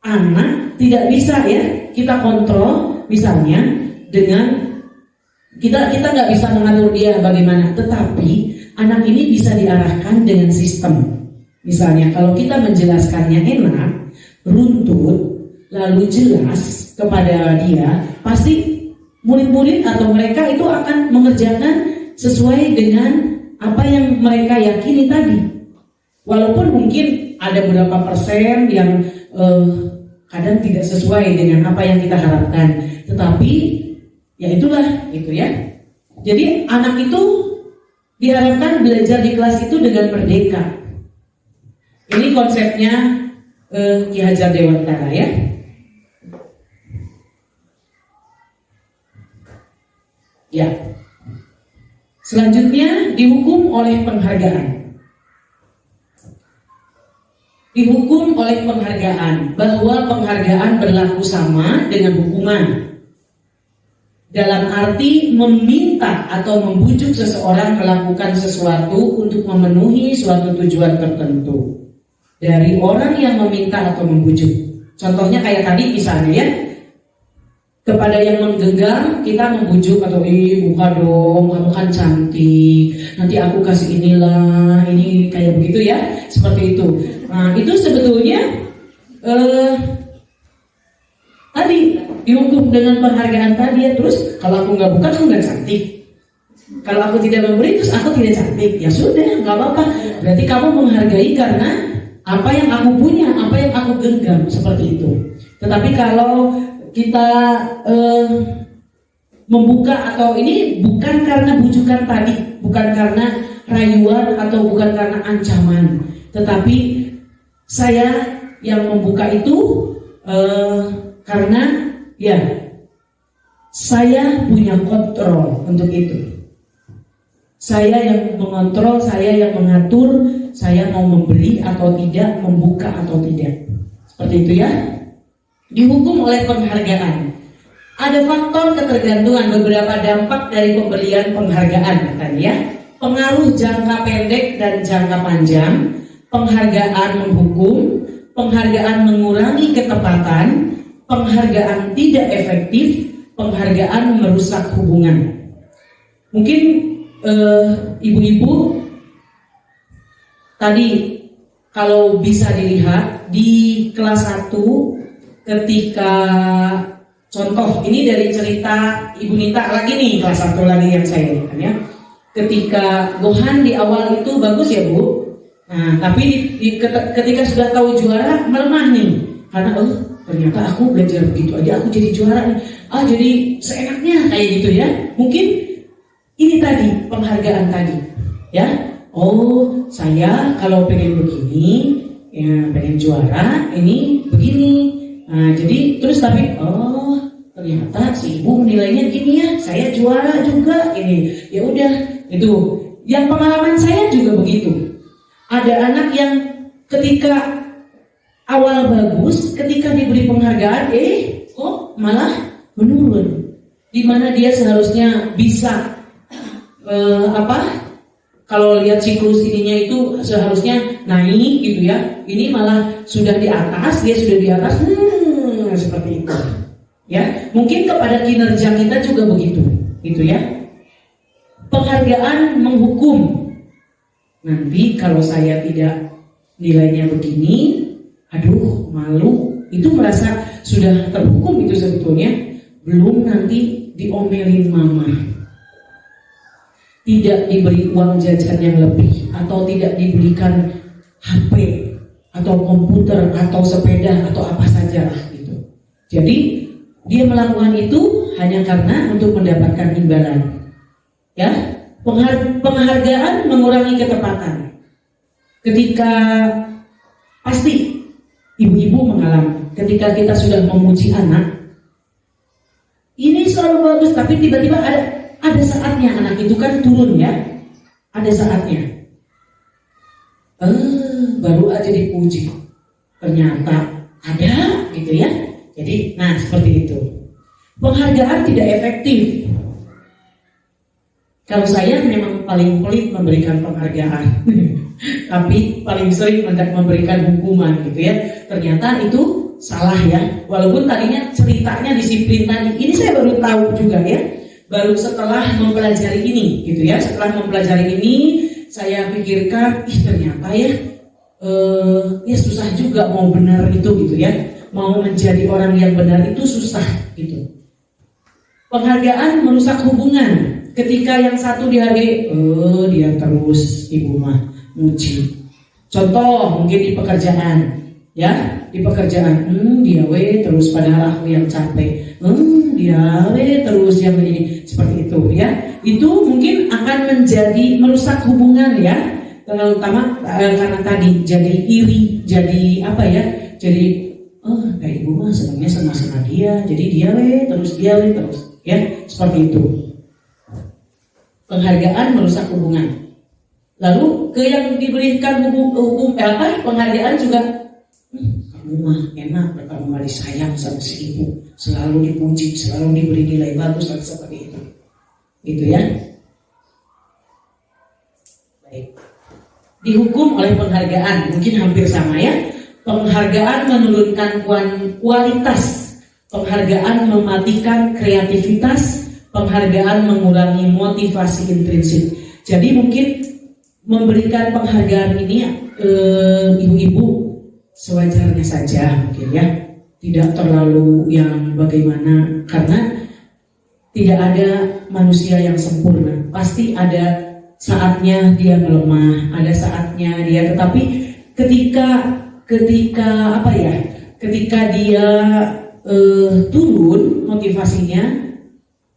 anak tidak bisa ya kita kontrol misalnya dengan kita nggak bisa mengatur dia bagaimana, tetapi anak ini bisa diarahkan dengan sistem. Misalnya kalau kita menjelaskannya enak, runtut, lalu jelas kepada dia, pasti murid-murid atau mereka itu akan mengerjakan sesuai dengan apa yang mereka yakini tadi. Walaupun mungkin ada beberapa persen yang kadang tidak sesuai dengan apa yang kita harapkan, tetapi ya itulah gitu ya. Jadi anak itu diharapkan belajar di kelas itu dengan merdeka. Ini konsepnya Ki Hajar Dewantara ya. Ya. Selanjutnya dihukum oleh penghargaan. Dihukum oleh penghargaan, bahwa penghargaan berlaku sama dengan hukuman. Dalam arti meminta atau membujuk seseorang melakukan sesuatu untuk memenuhi suatu tujuan tertentu dari orang yang meminta atau membujuk. Contohnya kayak tadi misalnya ya, kepada yang menggenggam kita membujuk atau buka dong, kamu kan cantik, nanti aku kasih inilah, ini kayak begitu ya, seperti itu. Nah itu sebetulnya tadi dihukum dengan penghargaan tadi ya. Terus kalau aku nggak buka, aku nggak cantik. Kalau aku tidak memberi, terus aku tidak cantik. Ya sudah, nggak apa-apa. Berarti kamu menghargai karena apa yang aku punya, apa yang aku genggam, seperti itu. Tetapi kalau kita membuka atau ini bukan karena bujukan tadi, bukan karena rayuan atau bukan karena ancaman, tetapi saya yang membuka itu karena ya saya punya kontrol untuk itu. Saya yang mengontrol, saya yang mengatur, saya mau memberi atau tidak, membuka atau tidak. Seperti itu ya. Dihukum oleh penghargaan. Ada faktor ketergantungan, beberapa dampak dari pemberian penghargaan tadi ya. Pengaruh jangka pendek dan jangka panjang. Penghargaan menghukum, penghargaan mengurangi ketepatan, penghargaan tidak efektif, penghargaan merusak hubungan. Mungkin ibu-ibu tadi kalau bisa dilihat di kelas 1 ketika contoh ini dari cerita Ibu Nita lagi nih, kelas 1 lagi yang saya lihat ya. Ketika Gohan di awal itu bagus ya Bu. Nah, tapi ketika sudah tahu juara melemah nih. Karena ternyata aku belajar begitu aja aku jadi juara nih. Jadi seenaknya kayak gitu ya. Mungkin ini tadi penghargaan tadi. Ya. Saya kalau pengen begini, ya pengen juara, ini begini. Nah, jadi terus tapi ternyata si ibu nilainya gini ya, saya juara juga ini. Ya udah, itu. Yang pengalaman saya juga begitu. Ada anak yang ketika awal bagus, ketika diberi penghargaan, kok malah menurun. Di mana dia seharusnya bisa kalau lihat siklus ininya itu seharusnya naik gitu ya. Ini malah sudah di atas, dia sudah di atas, seperti itu. Ya, mungkin kepada kinerja kita juga begitu, gitu ya. Penghargaan menghukum. Nanti kalau saya tidak nilainya begini, aduh malu. Itu merasa sudah terhukum itu sebetulnya. Belum nanti diomelin mama, tidak diberi uang jajan yang lebih, atau tidak dibelikan HP atau komputer atau sepeda atau apa saja gitu. Jadi dia melakukan itu hanya karena untuk mendapatkan imbalan. Ya, penghargaan mengurangi ketepatan. Ketika pasti ibu-ibu mengalami ketika kita sudah memuji anak, ini selalu bagus, tapi tiba-tiba ada saatnya anak itu kan turun ya, ada saatnya baru aja dipuji, ternyata ada gitu ya. Jadi nah seperti itu, penghargaan tidak efektif. Kalau saya memang paling pelit memberikan penghargaan tapi paling sering memberikan hukuman gitu ya. Ternyata itu salah ya, walaupun tadinya ceritanya disiplin tadi, ini saya baru tahu juga ya, baru setelah mempelajari ini gitu ya. Setelah mempelajari ini saya pikirkan, ternyata ya susah juga mau benar itu gitu ya, mau menjadi orang yang benar itu susah gitu. Penghargaan merusak hubungan. Ketika yang satu dihargai, dia terus ibu mah muji. Contoh mungkin di pekerjaan ya, di pekerjaan dia terus padahal aku yang capek, dia terus yang ini, seperti itu ya. Itu mungkin akan menjadi merusak hubungan ya, terutama karena tadi jadi iri, jadi apa ya, jadi kayak ibu mah senangnya sama dia, jadi dia terus ya, seperti itu. Penghargaan merusak hubungan. Lalu ke yang diberikan penghargaan juga, kamu mah enak, kamu mah disayang sama si ibu, selalu dipuji, selalu diberi nilai bagus, dan seperti itu. Gitu ya. Baik. Dihukum oleh penghargaan, mungkin hampir sama ya. Penghargaan menurunkan kualitas, penghargaan mematikan kreativitas, penghargaan mengurangi motivasi intrinsik. Jadi mungkin memberikan penghargaan ini ibu-ibu sewajarnya saja mungkin ya, tidak terlalu yang bagaimana, karena tidak ada manusia yang sempurna. Pasti ada saatnya dia melemah, ada saatnya dia, tetapi ketika apa ya, ketika dia turun motivasinya,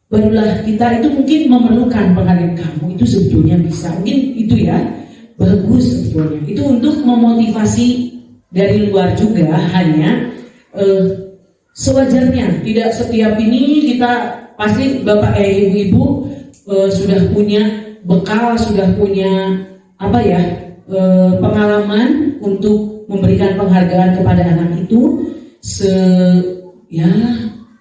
barulah kita itu mungkin memerlukan penghargaan. Kamu itu sebetulnya bisa, mungkin itu ya, bagus sebetulnya. Itu untuk memotivasi dari luar juga, hanya sewajarnya. Tidak setiap ini kita pasti bapak ibu-ibu sudah punya bekal, sudah punya apa ya, pengalaman untuk memberikan penghargaan kepada anak itu.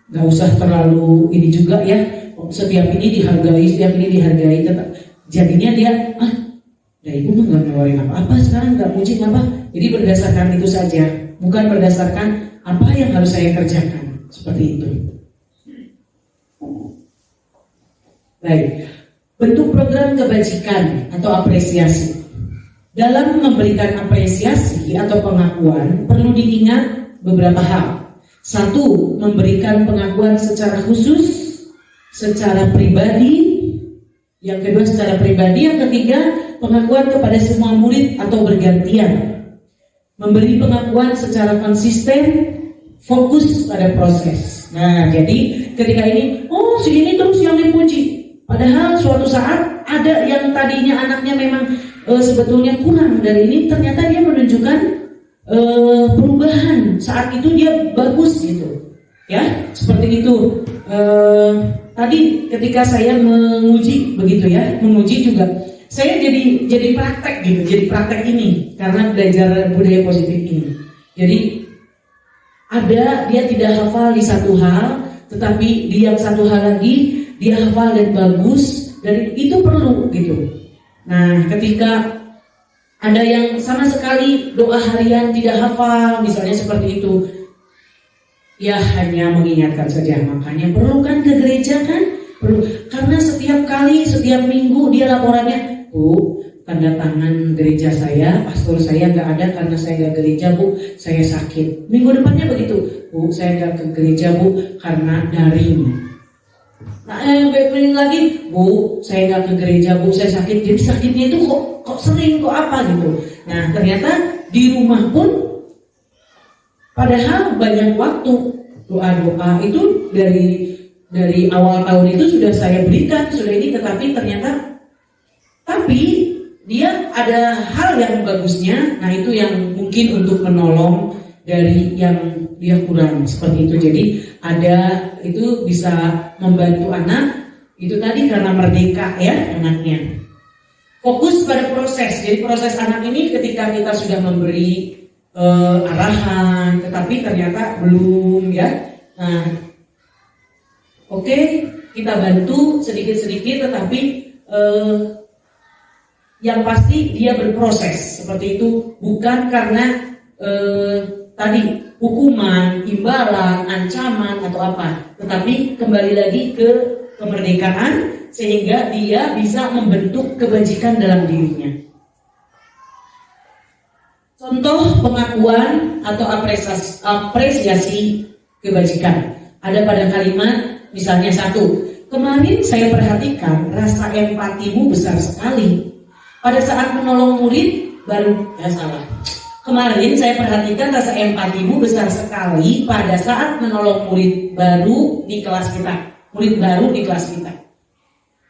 Nggak usah terlalu ini juga ya, setiap ini dihargai, tetap jadinya dia ibu mah nggak ngeluarin apa-apa sekarang, nggak muji apa. Jadi berdasarkan itu saja, bukan berdasarkan apa yang harus saya kerjakan, seperti itu. Baik, bentuk program kebajikan atau apresiasi. Dalam memberikan apresiasi atau pengakuan perlu diingat beberapa hal. Satu, memberikan pengakuan secara khusus, secara pribadi. Yang kedua, secara pribadi. Yang ketiga, pengakuan kepada semua murid atau bergantian. Memberi pengakuan secara konsisten, fokus pada proses. Nah, jadi ketika ini, si ini terus yang dipuji. Padahal suatu saat ada yang tadinya anaknya memang sebetulnya kurang dari ini, ternyata dia menunjukkan perubahan. Saat itu dia bagus gitu ya, seperti itu. Tadi ketika saya menguji begitu ya, menguji juga saya jadi praktek gitu, jadi praktek ini karena belajar budaya positif ini. Jadi dia tidak hafal di satu hal, tetapi di yang satu hal lagi dia hafal dan bagus, dan itu perlu gitu. Nah, ketika ada yang sama sekali doa harian tidak hafal, misalnya seperti itu, ya hanya mengingatkan saja. Makanya perlu kan ke gereja kan? Perlu, karena setiap kali, setiap minggu dia laporannya, Bu, tanda tangan gereja saya, pastor saya nggak ada karena saya nggak gereja, Bu, saya sakit. Minggu depannya begitu, Bu, saya nggak ke gereja, Bu, karena daring. Nah, yang lagi, Bu, saya nggak ke gereja, Bu, saya sakit. Jadi sakitnya itu kok sering, kok apa gitu. Nah, ternyata di rumah pun, padahal banyak waktu doa-doa itu dari awal tahun itu sudah saya berikan, sudah ini, tetapi ternyata, dia ada hal yang bagusnya. Nah, itu yang mungkin untuk menolong dari yang dia kurang seperti itu. Jadi ada itu bisa membantu anak itu tadi karena merdeka ya anaknya. Fokus pada proses. Jadi proses anak ini ketika kita sudah memberi arahan, tetapi ternyata belum ya. Nah, oke, kita bantu sedikit-sedikit, tetapi yang pasti dia berproses seperti itu, bukan karena tadi hukuman, imbalan, ancaman atau apa, tetapi kembali lagi ke kemerdekaan sehingga dia bisa membentuk kebajikan dalam dirinya. Contoh pengakuan atau apresiasi kebajikan ada pada kalimat misalnya 1, kemarin saya perhatikan rasa empatimu besar sekali pada saat menolong murid baru salah. Kemarin saya perhatikan rasa empatimu besar sekali pada saat menolong murid baru di kelas kita.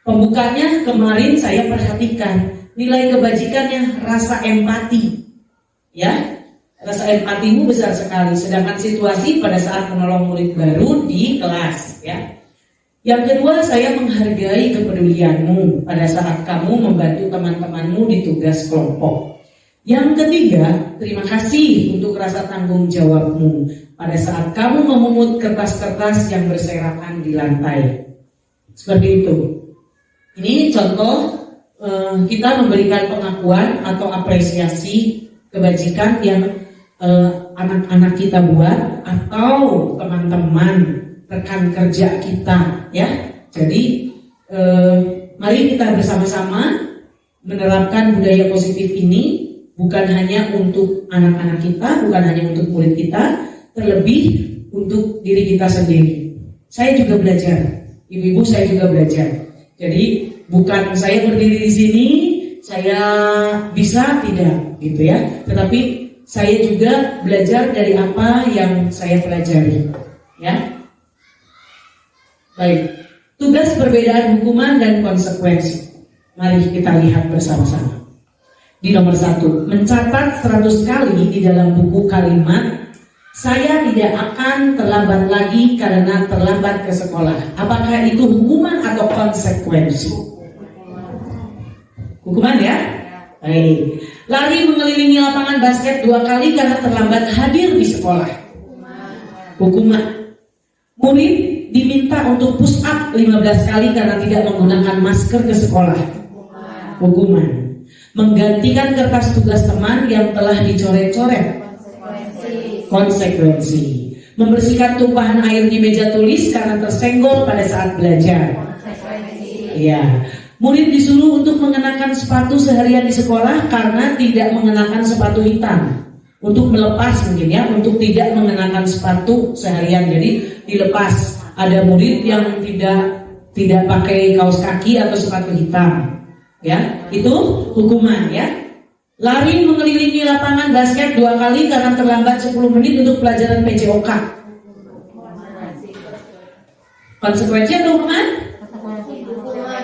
Pembukanya kemarin saya perhatikan nilai kebajikannya rasa empati. Ya, rasa empatimu besar sekali. Sedangkan situasi pada saat menolong murid baru di kelas. Ya. Yang kedua, saya menghargai kepedulianmu pada saat kamu membantu teman-temanmu di tugas kelompok. Yang ketiga, terima kasih untuk rasa tanggung jawabmu pada saat kamu memungut kertas-kertas yang berserakan di lantai. Seperti itu. Ini contoh kita memberikan pengakuan atau apresiasi kebajikan yang anak-anak kita buat atau teman-teman rekan kerja kita ya. Jadi mari kita bersama-sama menerapkan budaya positif ini, bukan hanya untuk anak-anak kita, bukan hanya untuk murid kita, terlebih untuk diri kita sendiri. Saya juga belajar, ibu-ibu saya juga belajar. Jadi bukan saya berdiri di sini saya bisa tidak gitu ya, tetapi saya juga belajar dari apa yang saya pelajari ya. Baik, tugas perbedaan hukuman dan konsekuensi. Mari kita lihat bersama-sama. Di nomor 1, mencatat 100 kali di dalam buku kalimat saya tidak akan terlambat lagi karena terlambat ke sekolah. Apakah itu hukuman atau konsekuensi? Hukuman ya? Baik. Lari mengelilingi lapangan basket 2 kali karena terlambat hadir di sekolah. Hukuman. Murid diminta untuk push up 15 kali karena tidak menggunakan masker ke sekolah. Hukuman. Menggantikan kertas tugas teman yang telah dicoret-coret. Konsekuensi. Membersihkan tumpahan air di meja tulis karena tersenggol pada saat belajar. Iya. Murid disuruh untuk mengenakan sepatu seharian di sekolah karena tidak mengenakan sepatu hitam. Untuk melepas mungkin ya, untuk tidak mengenakan sepatu seharian, jadi dilepas. Ada murid yang tidak pakai kaos kaki atau sepatu hitam. Ya, itu hukuman ya. Lari mengelilingi lapangan basket 2 kali karena terlambat 10 menit untuk pelajaran PJOK. Konsekuensi atau hukuman?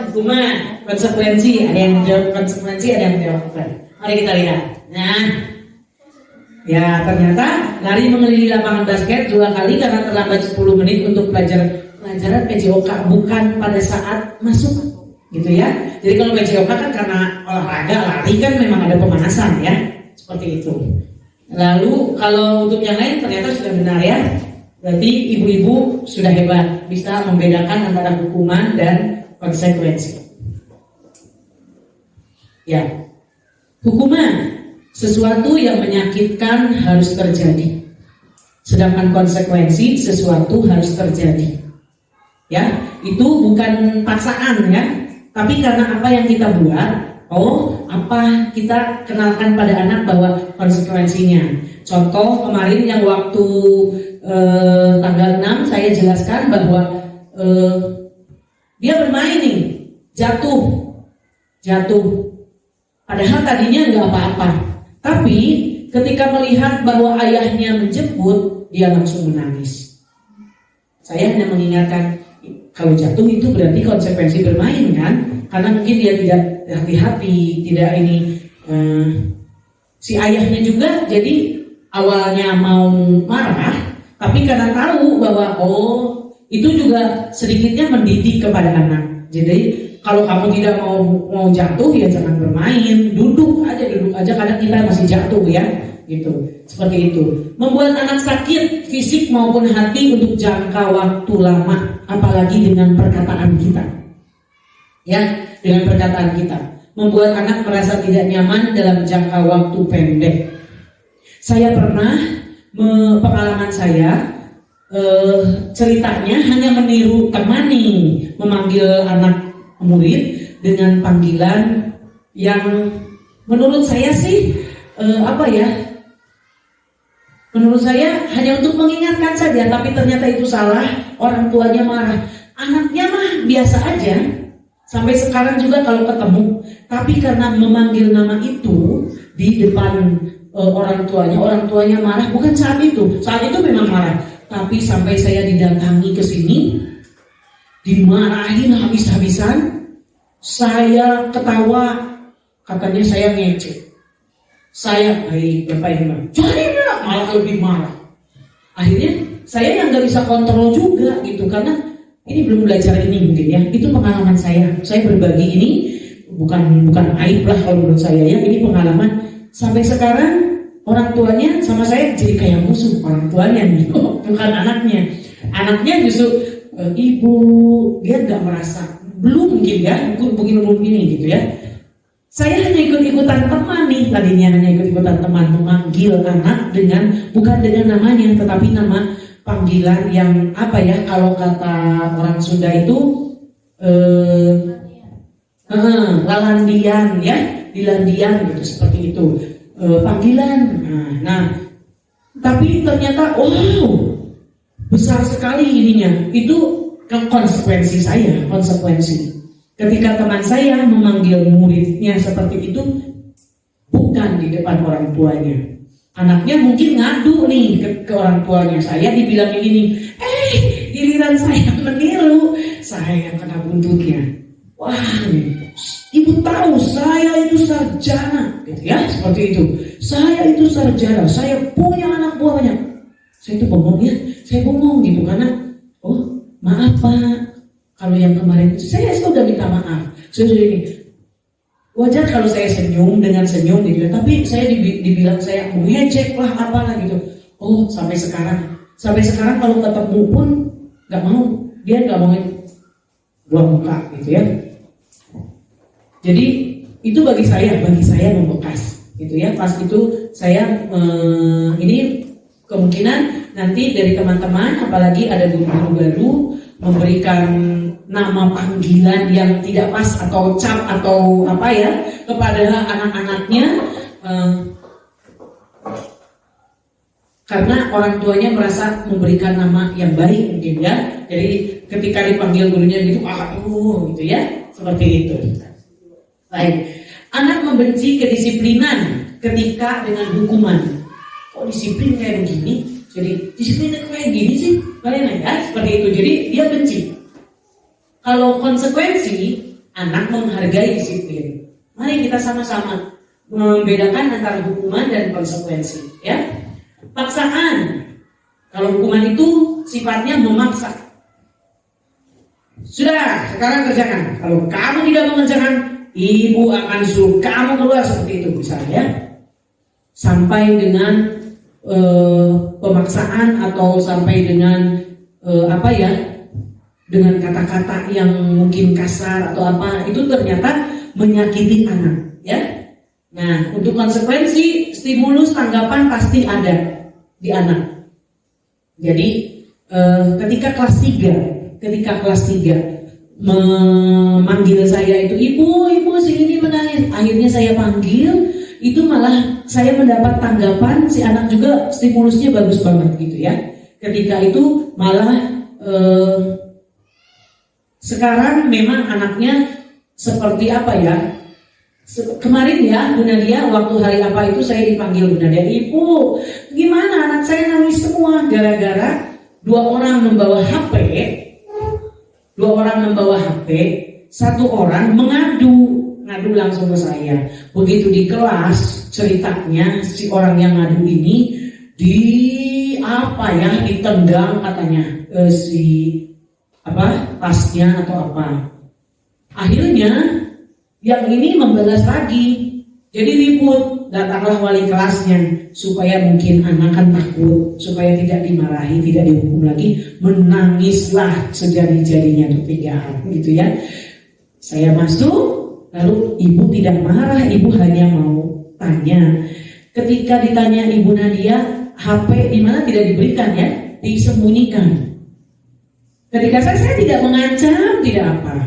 Hukuman. Konsekuensi, ada yang jawab konsekuensi, ada yang jawab bukan. Mari kita lihat. Nah, ya ternyata lari mengelilingi lapangan basket 2 kali karena terlambat 10 menit untuk pelajaran PJOK, bukan pada saat masuk, gitu ya. Jadi kalau PJOK kan karena olahraga, lari kan memang ada pemanasan ya, seperti itu. Lalu kalau untuk yang lain ternyata sudah benar ya. Berarti ibu-ibu sudah hebat, bisa membedakan antara hukuman dan konsekuensi. Ya, hukuman sesuatu yang menyakitkan harus terjadi, sedangkan konsekuensi sesuatu harus terjadi. Ya, itu bukan paksaan ya, tapi karena apa yang kita buat. Apa kita kenalkan pada anak bahwa konsekuensinya. Contoh kemarin yang waktu tanggal 6 saya jelaskan bahwa dia bermain nih, jatuh. Padahal tadinya nggak apa-apa. Tapi ketika melihat bahwa ayahnya menjemput, dia langsung menangis. Saya hanya mengingatkan, kalau jatuh itu berarti konsekuensi bermain kan? Karena mungkin dia tidak hati-hati, tidak ini. Si ayahnya juga jadi awalnya mau marah, tapi karena tahu bahwa itu juga sedikitnya mendidik kepada anak. Jadi kalau kamu tidak mau jatuh ya jangan bermain, duduk aja. Kadang kita masih jatuh ya, gitu. Seperti itu. Membuat anak sakit fisik maupun hati untuk jangka waktu lama, apalagi dengan perkataan kita. Ya, dengan perkataan kita. Membuat anak merasa tidak nyaman dalam jangka waktu pendek. Saya pernah pengalaman saya ceritanya hanya meniru teman nih, memanggil anak murid dengan panggilan yang menurut saya sih menurut saya hanya untuk mengingatkan saja, tapi ternyata itu salah. Orang tuanya marah, anaknya mah biasa aja. Sampai sekarang juga kalau ketemu, tapi karena memanggil nama itu di depan orang tuanya marah. Bukan saat itu memang marah, tapi sampai saya didatangi ke sini, dimarahin habis-habisan. Saya ketawa, katanya saya ngecek. Saya jadi malah lebih marah. Akhirnya saya yang gak bisa kontrol juga gitu, karena ini belum belajar ini mungkin ya. Itu pengalaman saya berbagi ini bukan aib lah kalau menurut saya ya. Ini pengalaman. Sampai sekarang orang tuanya sama saya jadi kayak musuh. Orang tuanya nih, bukan anaknya. Anaknya justru ibu, dia gak merasa, belum mungkin ya, mungkin ini gitu ya. Saya hanya ikut-ikutan teman nih, tadinya hanya ikut-ikutan teman memanggil anak bukan dengan namanya, tetapi nama panggilan yang kalau kata orang Sunda itu lalandian ya, dilandian gitu, seperti itu panggilan. Nah, tapi ternyata besar sekali ininya. Itu konsekuensi saya. Ketika teman saya memanggil muridnya seperti itu, bukan di depan orang tuanya. Anaknya mungkin ngadu nih ke orang tuanya. Saya dibilang ini, giliran saya meniru, saya yang kena buntutnya. Wah, ibu tahu saya itu sarjana, gitu ya, seperti itu. Saya itu sarjana, saya punya anak buah banyak. Saya itu bengong ya, saya bengong gitu karena, maaf Pak. Kalau yang kemarin saya sudah minta maaf. Saya sudah ini. Wajar kalau saya senyum dengan senyum gitu ya. Tapi saya dibilang saya mengejek lah apalah gitu. Sampai sekarang kalau ketemu pun nggak mau. Dia nggak mau buang muka gitu ya. Jadi itu bagi saya membekas gitu ya. Pas itu saya ini kemungkinan nanti dari teman-teman, apalagi ada guru-guru baru memberikan nama panggilan yang tidak pas atau cap atau kepada anak-anaknya, karena orang tuanya merasa memberikan nama yang baik mungkin ya. Jadi ketika dipanggil gurunya gitu, gitu ya, seperti itu. Baik, anak membenci kedisiplinan ketika dengan hukuman. Kok disiplin kayak begini? Jadi disiplinnya kayak gini sih, kalian ya, seperti itu. Jadi dia benci. Kalau konsekuensi, anak menghargai disiplin. Mari kita sama-sama membedakan antara hukuman dan konsekuensi, ya. Paksaan. Kalau hukuman itu sifatnya memaksa. Sudah, sekarang kerjakan. Kalau kamu tidak mengerjakan, ibu akan suruh kamu keluar, seperti itu misalnya. Sampai dengan pemaksaan atau sampai dengan dengan kata-kata yang mungkin kasar atau itu ternyata menyakiti anak, ya. Nah, untuk konsekuensi, stimulus, tanggapan pasti ada di anak. Jadi ketika kelas 3 memanggil saya itu, ibu si ini menangis, akhirnya saya panggil, itu malah saya mendapat tanggapan si anak juga, stimulusnya bagus banget gitu ya. Ketika itu malah sekarang memang anaknya seperti kemarin ya Bu Nadia, waktu hari itu saya dipanggil Bu Nadia, ibu gimana anak saya nangis semua gara-gara dua orang membawa HP, satu orang ngadu langsung ke saya. Begitu di kelas ceritanya si orang yang ngadu ini di apa ya, ditendang katanya tasnya atau apa. Akhirnya yang ini membalas lagi, jadi ribut. Datanglah wali kelasnya supaya mungkin anak kan takut, supaya tidak dimarahi, tidak dihukum lagi, menangislah sejadi-jadinya ketigaan gitu ya. Saya masuk, lalu ibu tidak marah, ibu hanya mau tanya. Ketika ditanya Ibu Nadia, HP di mana, tidak diberikan ya, disembunyikan. Ketika saya tidak mengancam, tidak apa.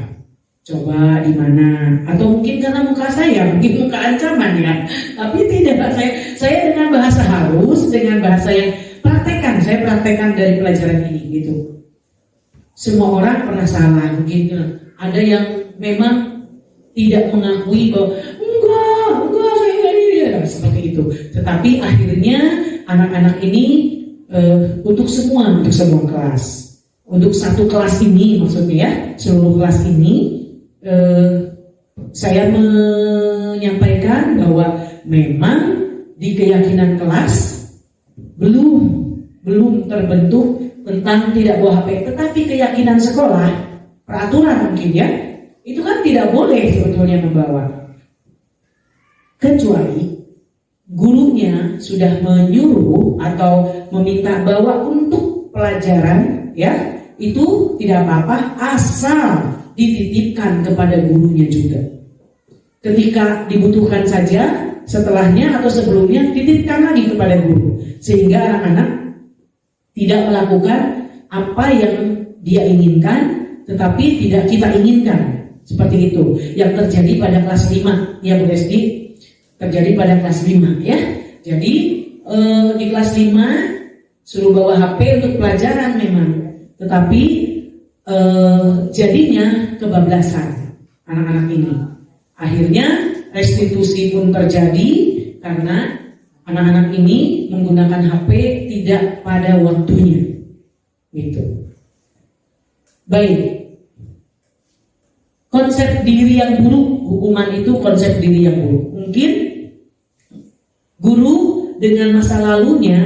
Coba di mana? Atau mungkin karena muka saya, mungkin muka ancaman ya. Tapi tidak, saya dengan bahasa halus, dengan bahasa yang saya praktekkan dari pelajaran ini gitu. Semua orang pernah salah, mungkin ada yang memang tidak mengakui bahwa enggak saya tidak seperti itu. Tetapi akhirnya anak-anak ini untuk semua kelas, untuk satu kelas ini maksudnya ya, seluruh kelas ini. Saya menyampaikan bahwa memang di keyakinan kelas belum terbentuk tentang tidak bawa HP, tetapi keyakinan sekolah, peraturan mungkin ya, itu kan tidak boleh sebetulnya membawa, kecuali gurunya sudah menyuruh atau meminta bawa untuk pelajaran ya, itu tidak apa-apa asal dititipkan kepada gurunya juga. Ketika dibutuhkan saja, setelahnya atau sebelumnya titipkan lagi kepada guru, sehingga anak-anak tidak melakukan apa yang dia inginkan tetapi tidak kita inginkan. Seperti itu yang terjadi pada kelas 5 ya Bu SD, terjadi pada kelas 5 ya. Jadi di kelas 5 suruh bawa HP untuk pelajaran memang, tetapi jadinya kebablasan anak-anak ini. Akhirnya restitusi pun terjadi karena anak-anak ini menggunakan HP tidak pada waktunya. Gitu. Baik. Konsep diri yang buruk, hukuman itu konsep diri yang buruk. Mungkin guru dengan masa lalunya,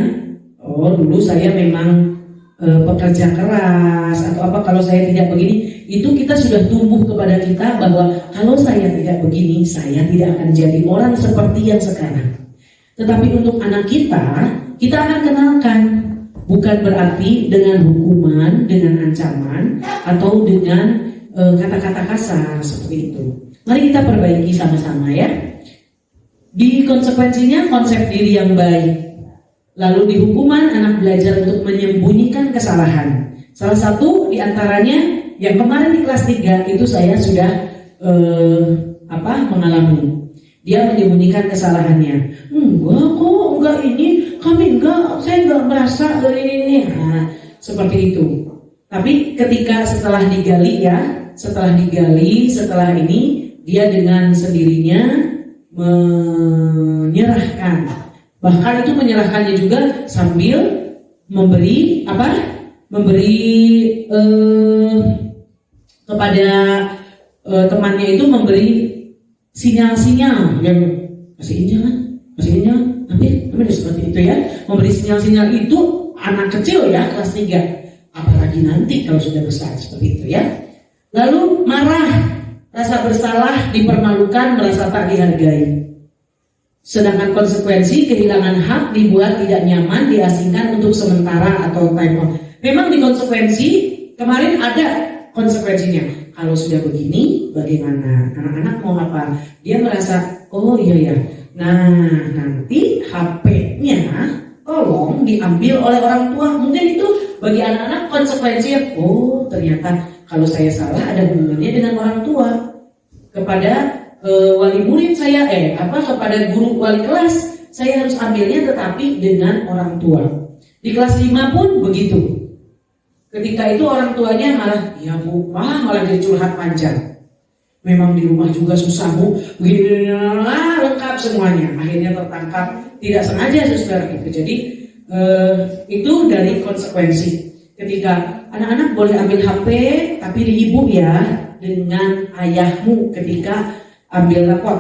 dulu saya memang pekerja keras atau apa, kalau saya tidak begini, itu kita sudah tumbuh kepada kita bahwa kalau saya tidak begini, saya tidak akan jadi orang seperti yang sekarang. Tetapi untuk anak kita akan kenalkan, bukan berarti dengan hukuman, dengan ancaman atau dengan kata-kata kasar seperti itu. Mari kita perbaiki sama-sama ya. Di konsekuensinya konsep diri yang baik. Lalu di hukuman anak belajar untuk menyembunyikan kesalahan. Salah satu diantaranya yang kemarin di kelas 3 itu saya sudah mengalami. Dia menyembunyikan kesalahannya. Enggak ini, saya enggak merasa ini. Nah, seperti itu. Tapi ketika setelah digali, setelah ini dia dengan sendirinya menyerahkan. Bahkan itu menyerahkannya juga sambil memberi kepada temannya itu, memberi sinyal-sinyal yang masih jalan, hampir seperti itu ya. Memberi sinyal-sinyal itu anak kecil ya, kelas 3. Apalagi nanti kalau sudah besar seperti itu ya. Lalu marah, rasa bersalah, dipermalukan, merasa tak dihargai. Sedangkan konsekuensi kehilangan hak, dibuat tidak nyaman, diasingkan untuk sementara atau time out. Memang di konsekuensi kemarin ada konsekuensinya. Kalau sudah begini, bagaimana? Anak-anak mau apa? Dia merasa, oh iya. Nah, nanti HP-nya tolong diambil oleh orang tua. Mungkin itu bagi anak-anak konsekuensinya. Oh, ternyata kalau saya salah ada hubungannya dengan orang tua. Kepada wali murid saya, kepada guru wali kelas, saya harus ambilnya tetapi dengan orang tua. Di kelas 5 pun begitu. Ketika itu orang tuanya malah jadi curhat panjang. Memang di rumah juga susah Bu, begini lengkap semuanya. Akhirnya tertangkap tidak sengaja saudara gitu. Jadi itu dari konsekuensi. Ketika anak-anak boleh ambil HP, tapi di ibu ya, dengan ayahmu ketika ambil rapot.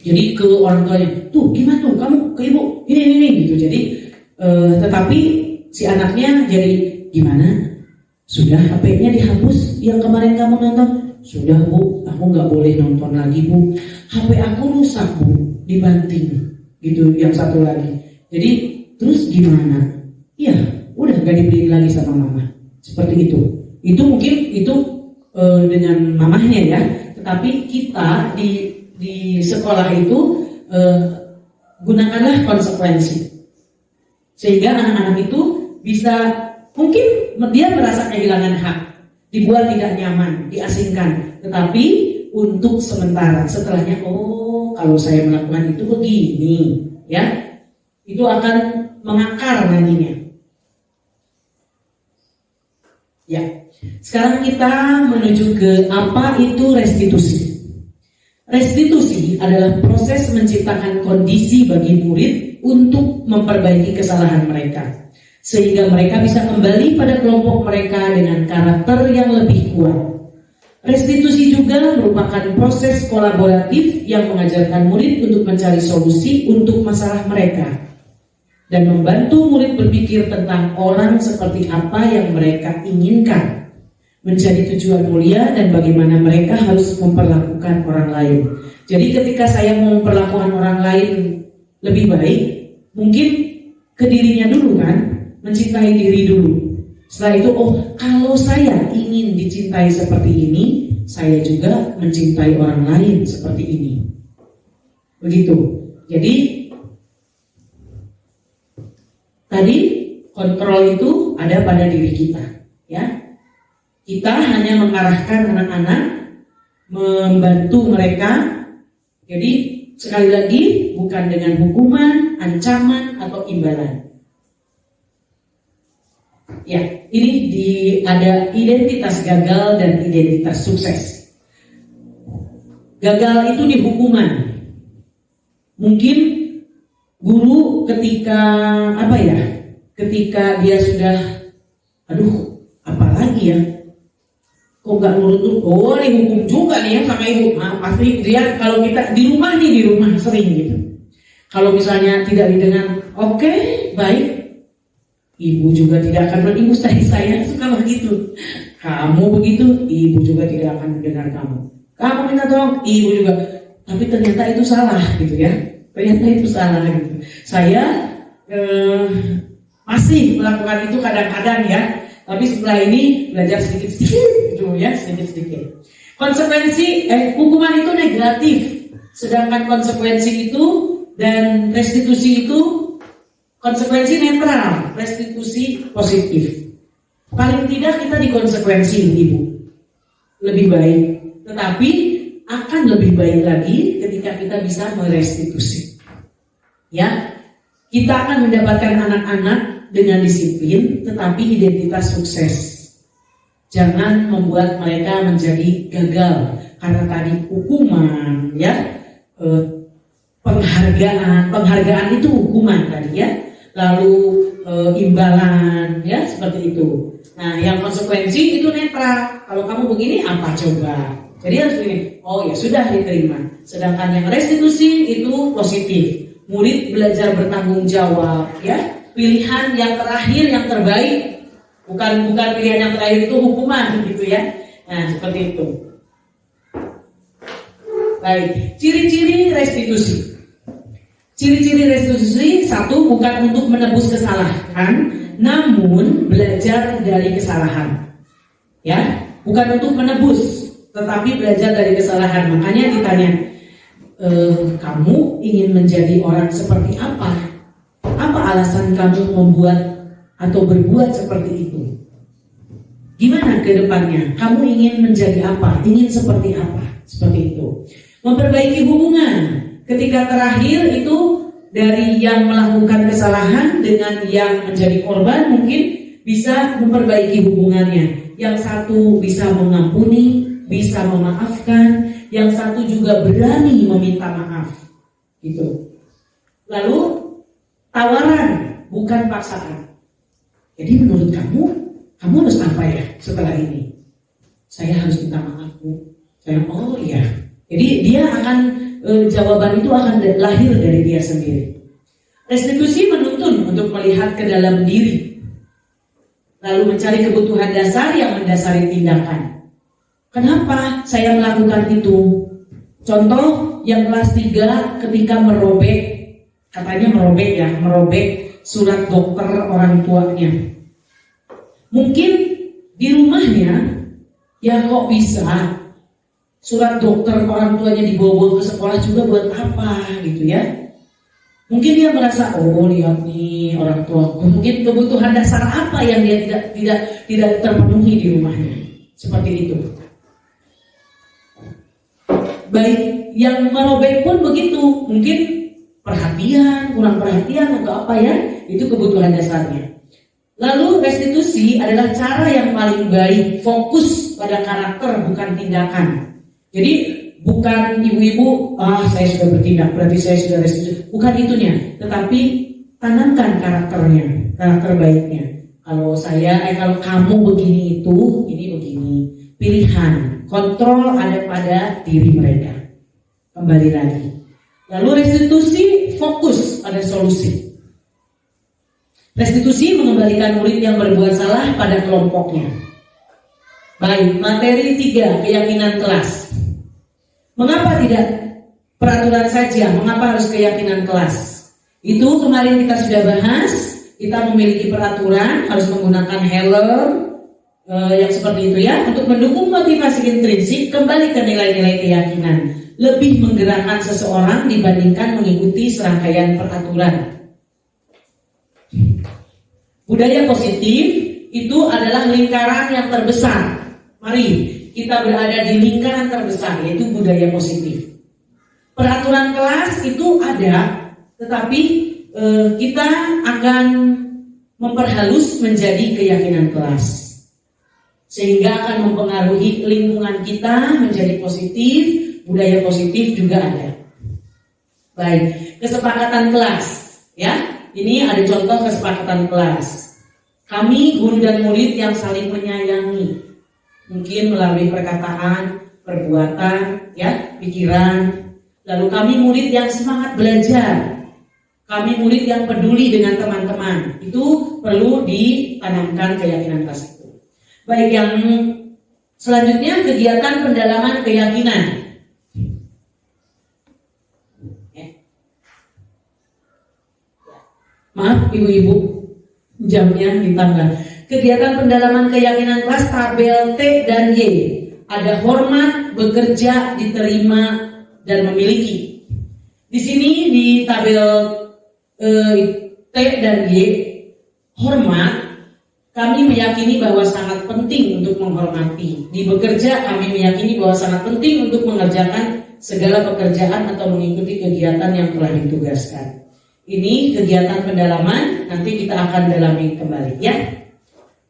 Jadi ke orang tuanya, tuh gimana tuh kamu ke ibu ini gitu. Jadi Tetapi si anaknya jadi gimana? Sudah HP-nya dihapus yang kemarin kamu nonton? Sudah Bu, aku nggak boleh nonton lagi Bu. HP aku rusak Bu, dibanting. Gitu yang satu lagi. Jadi terus gimana? Iya, udah nggak dibeliin lagi sama mama. Seperti itu. Itu mungkin itu dengan mamahnya ya. Tetapi kita di sekolah itu gunakanlah konsekuensi. Sehingga anak-anak itu bisa, mungkin dia merasa kehilangan hak, dibuat tidak nyaman, diasingkan. Tetapi untuk sementara, setelahnya, oh kalau saya melakukan itu begini, ya, itu akan mengakar nantinya. Ya, sekarang kita menuju ke apa itu restitusi. Restitusi adalah proses menciptakan kondisi bagi murid untuk memperbaiki kesalahan mereka, sehingga mereka bisa kembali pada kelompok mereka dengan karakter yang lebih kuat. Restitusi juga merupakan proses kolaboratif yang mengajarkan murid untuk mencari solusi untuk masalah mereka dan membantu murid berpikir tentang orang seperti apa yang mereka inginkan menjadi tujuan mulia dan bagaimana mereka harus memperlakukan orang lain. Jadi ketika saya mau memperlakukan orang lain lebih baik, mungkin ke dirinya dulu kan, mencintai diri dulu. Setelah itu, oh kalau saya ingin dicintai seperti ini, saya juga mencintai orang lain seperti ini. Begitu. Jadi tadi kontrol itu ada pada diri kita, ya. Kita hanya mengarahkan anak-anak, membantu mereka. Jadi sekali lagi bukan dengan hukuman, ancaman atau imbalan. Ya, ini ada identitas gagal dan identitas sukses. Gagal itu di hukuman. Mungkin guru ketika ketika dia sudah, aduh, apalagi ya? Kok nggak nurut tuh? Oh, dihukum juga nih ya sama ibu. Nah, pasti dia kalau kita di rumah sering gitu. Kalau misalnya tidak didengar, oke, baik. Ibu juga tidak akan beribu saya suka begitu. Kamu begitu, ibu juga tidak akan mendengar kamu. Kamu minta tolong, ibu juga. Tapi ternyata itu salah gitu ya. Ternyata itu salah gitu. Saya masih melakukan itu kadang-kadang ya. Tapi setelah ini belajar sedikit-sedikit gitu ya, sedikit-sedikit. Konsekuensi, hukuman itu negatif. Sedangkan konsekuensi itu dan restitusi itu konsekuensi netral, restitusi positif. Paling tidak kita dikonsekuensi ibu lebih baik, tetapi akan lebih baik lagi ketika kita bisa merestitusi. Ya, kita akan mendapatkan anak-anak dengan disiplin, tetapi identitas sukses. Jangan membuat mereka menjadi gagal karena tadi hukuman, ya, penghargaan itu hukuman tadi ya. Lalu imbalan ya seperti itu. Nah yang konsekuensi itu netral. Kalau kamu begini apa coba? Jadi harus begini. Oh ya sudah diterima. Sedangkan yang restitusi itu positif. Murid belajar bertanggung jawab ya. Pilihan yang terakhir yang terbaik. Bukan pilihan yang terakhir itu hukuman gitu ya. Nah seperti itu. Baik. Ciri-ciri restitusi. Ciri-ciri restitusi, satu, bukan untuk menebus kesalahan, namun belajar dari kesalahan. Ya, bukan untuk menebus, tetapi belajar dari kesalahan. Makanya ditanya, kamu ingin menjadi orang seperti apa? Apa alasan kamu membuat atau berbuat seperti itu? Gimana ke depannya? Kamu ingin menjadi apa? Ingin seperti apa? Seperti itu. Memperbaiki hubungan. Ketika terakhir itu dari yang melakukan kesalahan dengan yang menjadi korban mungkin bisa memperbaiki hubungannya. Yang satu bisa mengampuni, bisa memaafkan, yang satu juga berani meminta maaf. Gitu. Lalu tawaran bukan paksaan. Jadi menurut kamu harus apa ya setelah ini? Saya harus minta maaf Bu. Saya oh iya. Jadi dia akan jawaban itu akan lahir dari dia sendiri. Restitusi menuntut tekun untuk melihat ke dalam diri, lalu mencari kebutuhan dasar yang mendasari tindakan. Kenapa saya melakukan itu? Contoh yang kelas 3 ketika merobek surat dokter orang tuanya. Mungkin di rumahnya, ya kok bisa surat dokter orang tuanya dibawa ke sekolah juga buat apa gitu ya. Mungkin dia merasa, oh lihat nih orang tua, mungkin kebutuhan dasar apa yang dia tidak terpenuhi di rumahnya. Seperti itu. Baik, yang merobek pun begitu, mungkin perhatian, kurang perhatian atau apa ya, itu kebutuhan dasarnya. Lalu restitusi adalah cara yang paling baik, fokus pada karakter bukan tindakan. Jadi bukan ibu-ibu, saya sudah bertindak, berarti saya sudah restitusi. Bukan itunya, tetapi tanamkan karakternya, karakter baiknya. Kalau kamu begini itu, ini begini. Pilihan, kontrol ada pada diri mereka. Kembali lagi. Lalu restitusi fokus pada solusi. Restitusi mengembalikan murid yang berbuat salah pada kelompoknya. Baik, materi 3, keyakinan kelas. Mengapa tidak peraturan saja? Mengapa harus keyakinan kelas? Itu kemarin kita sudah bahas. Kita memiliki peraturan, harus menggunakan helm, yang seperti itu ya. Untuk mendukung motivasi intrinsik, kembali ke nilai-nilai keyakinan. Lebih menggerakkan seseorang dibandingkan mengikuti serangkaian peraturan. Budaya positif itu adalah lingkaran yang terbesar. Mari kita berada di lingkaran terbesar, yaitu budaya positif. Peraturan kelas itu ada, tetapi kita akan memperhalus menjadi keyakinan kelas, sehingga akan mempengaruhi lingkungan kita menjadi positif. Budaya positif juga ada. Baik, kesepakatan kelas ya. Ini ada contoh kesepakatan kelas. Kami guru dan murid yang saling menyayangi, mungkin melalui perkataan, perbuatan, ya, pikiran. Lalu kami murid yang semangat belajar. Kami murid yang peduli dengan teman-teman. Itu perlu ditanamkan keyakinan kelas itu. Baik, yang selanjutnya kegiatan pendalaman keyakinan. Maaf ibu-ibu, jamnya ditambah. Kegiatan pendalaman keyakinan kelas tabel T dan Y. Ada hormat, bekerja, diterima, dan memiliki. Di sini di tabel T dan Y, hormat, kami meyakini bahwa sangat penting untuk menghormati. Di bekerja kami meyakini bahwa sangat penting untuk mengerjakan segala pekerjaan atau mengikuti kegiatan yang telah ditugaskan. Ini kegiatan pendalaman, nanti kita akan dalami kembali ya.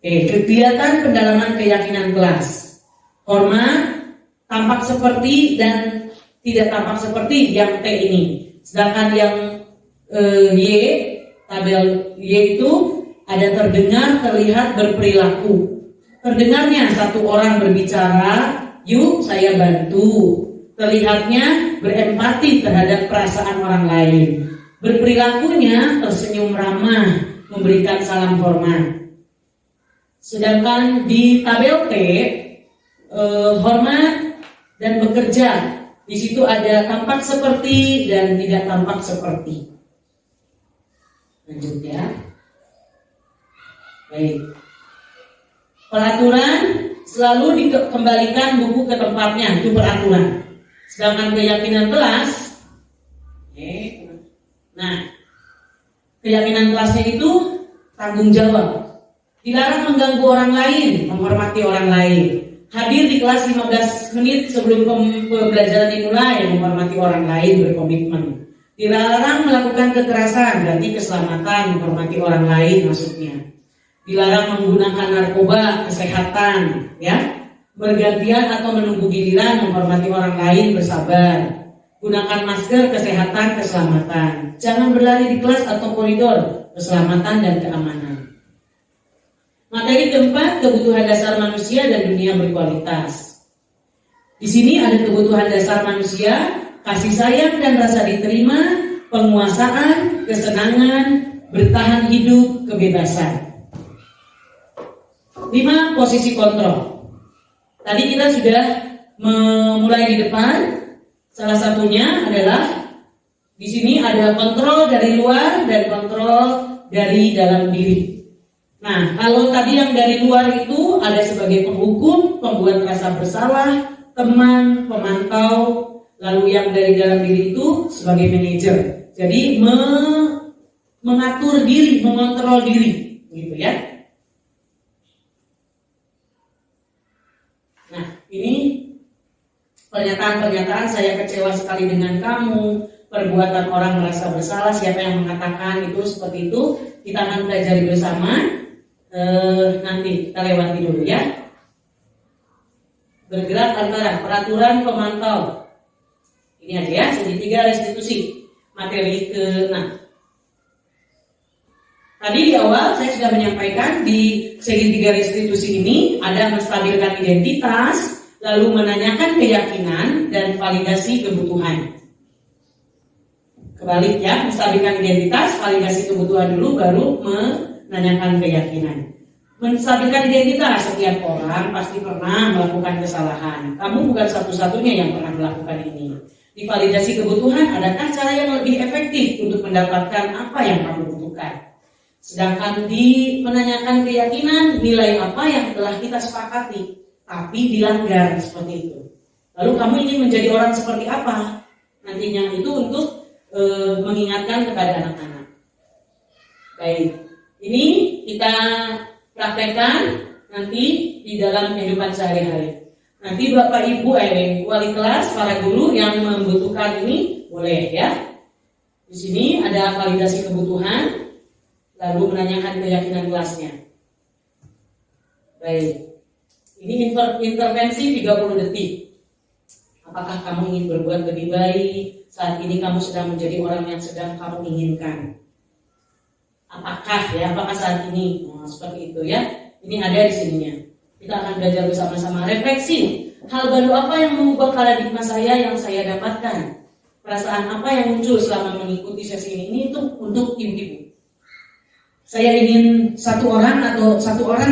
Kegiatan pendalaman keyakinan kelas. Hormat, tampak seperti dan tidak tampak seperti yang T ini. Sedangkan yang Y, tabel Y itu ada terdengar, terlihat, berperilaku. Terdengarnya satu orang berbicara, yuk saya bantu. Terlihatnya berempati terhadap perasaan orang lain. Berperilakunya tersenyum ramah, memberikan salam hormat. Sedangkan di tabel T, hormat dan bekerja, di situ ada tampak seperti dan tidak tampak seperti. Lanjut ya. Baik. Peraturan selalu dikembalikan buku ke tempatnya, itu peraturan. Sedangkan keyakinan kelas, nah, keyakinan kelasnya itu tanggung jawab. Dilarang mengganggu orang lain, menghormati orang lain. Hadir di kelas 15 menit sebelum pembelajaran dimulai, menghormati orang lain, berkomitmen. Dilarang melakukan kekerasan, berarti keselamatan, menghormati orang lain maksudnya. Dilarang menggunakan narkoba, kesehatan, ya. Bergantian atau menunggu giliran, menghormati orang lain, bersabar. Gunakan masker, kesehatan, keselamatan. Jangan berlari di kelas atau koridor, keselamatan dan keamanan. Materi keempat, kebutuhan dasar manusia dan dunia berkualitas. Di sini ada kebutuhan dasar manusia, kasih sayang dan rasa diterima, penguasaan, kesenangan, bertahan hidup, kebebasan. 5. Posisi kontrol. Tadi kita sudah memulai di depan. Salah satunya adalah di sini ada kontrol dari luar dan kontrol dari dalam diri. Nah, kalau tadi yang dari luar itu ada sebagai penghukum, pembuat rasa bersalah, teman, pemantau, lalu yang dari dalam diri itu sebagai manajer. Jadi mengatur diri, mengontrol diri, gitu ya. Nah, ini pernyataan-pernyataan saya kecewa sekali dengan kamu, perbuatan orang merasa bersalah, siapa yang mengatakan itu seperti itu, kita akan pelajari bersama. Nanti kita lewati dulu ya. Bergerak antara peraturan pemantau. Ini aja ya, segitiga restitusi. Materi ke-6. Tadi di awal saya sudah menyampaikan di segitiga restitusi ini ada menstabilkan identitas, lalu menanyakan keyakinan dan validasi kebutuhan. Kebalik ya, menstabilkan identitas, validasi kebutuhan dulu, baru menanyakan keyakinan. Menstabilkan identitas, setiap orang pasti pernah melakukan kesalahan. Kamu bukan satu-satunya yang pernah melakukan ini. Di validasi kebutuhan, adakah cara yang lebih efektif untuk mendapatkan apa yang kamu butuhkan? Sedangkan di menanyakan keyakinan, nilai apa yang telah kita sepakati tapi dilanggar seperti itu. Lalu kamu ingin menjadi orang seperti apa? Nantinya itu untuk mengingatkan kepada anak-anak. Baik, ini kita praktekkan nanti di dalam kehidupan sehari-hari. Nanti Bapak Ibu wali kelas, para guru yang membutuhkan ini boleh ya. Di sini ada validasi kebutuhan, lalu menanyakan keyakinan kelasnya. Baik. Ini intervensi 30 detik. Apakah kamu ingin berbuat lebih baik? Saat ini kamu sedang menjadi orang yang sedang kamu inginkan. Apakah saat ini? Seperti itu ya. Ini ada di sininya. Kita akan belajar bersama-sama. Refleksi. Hal baru apa yang mengubah paradigma saya yang saya dapatkan? Perasaan apa yang muncul selama mengikuti sesi ini itu untuk ibu-ibu. Saya ingin satu orang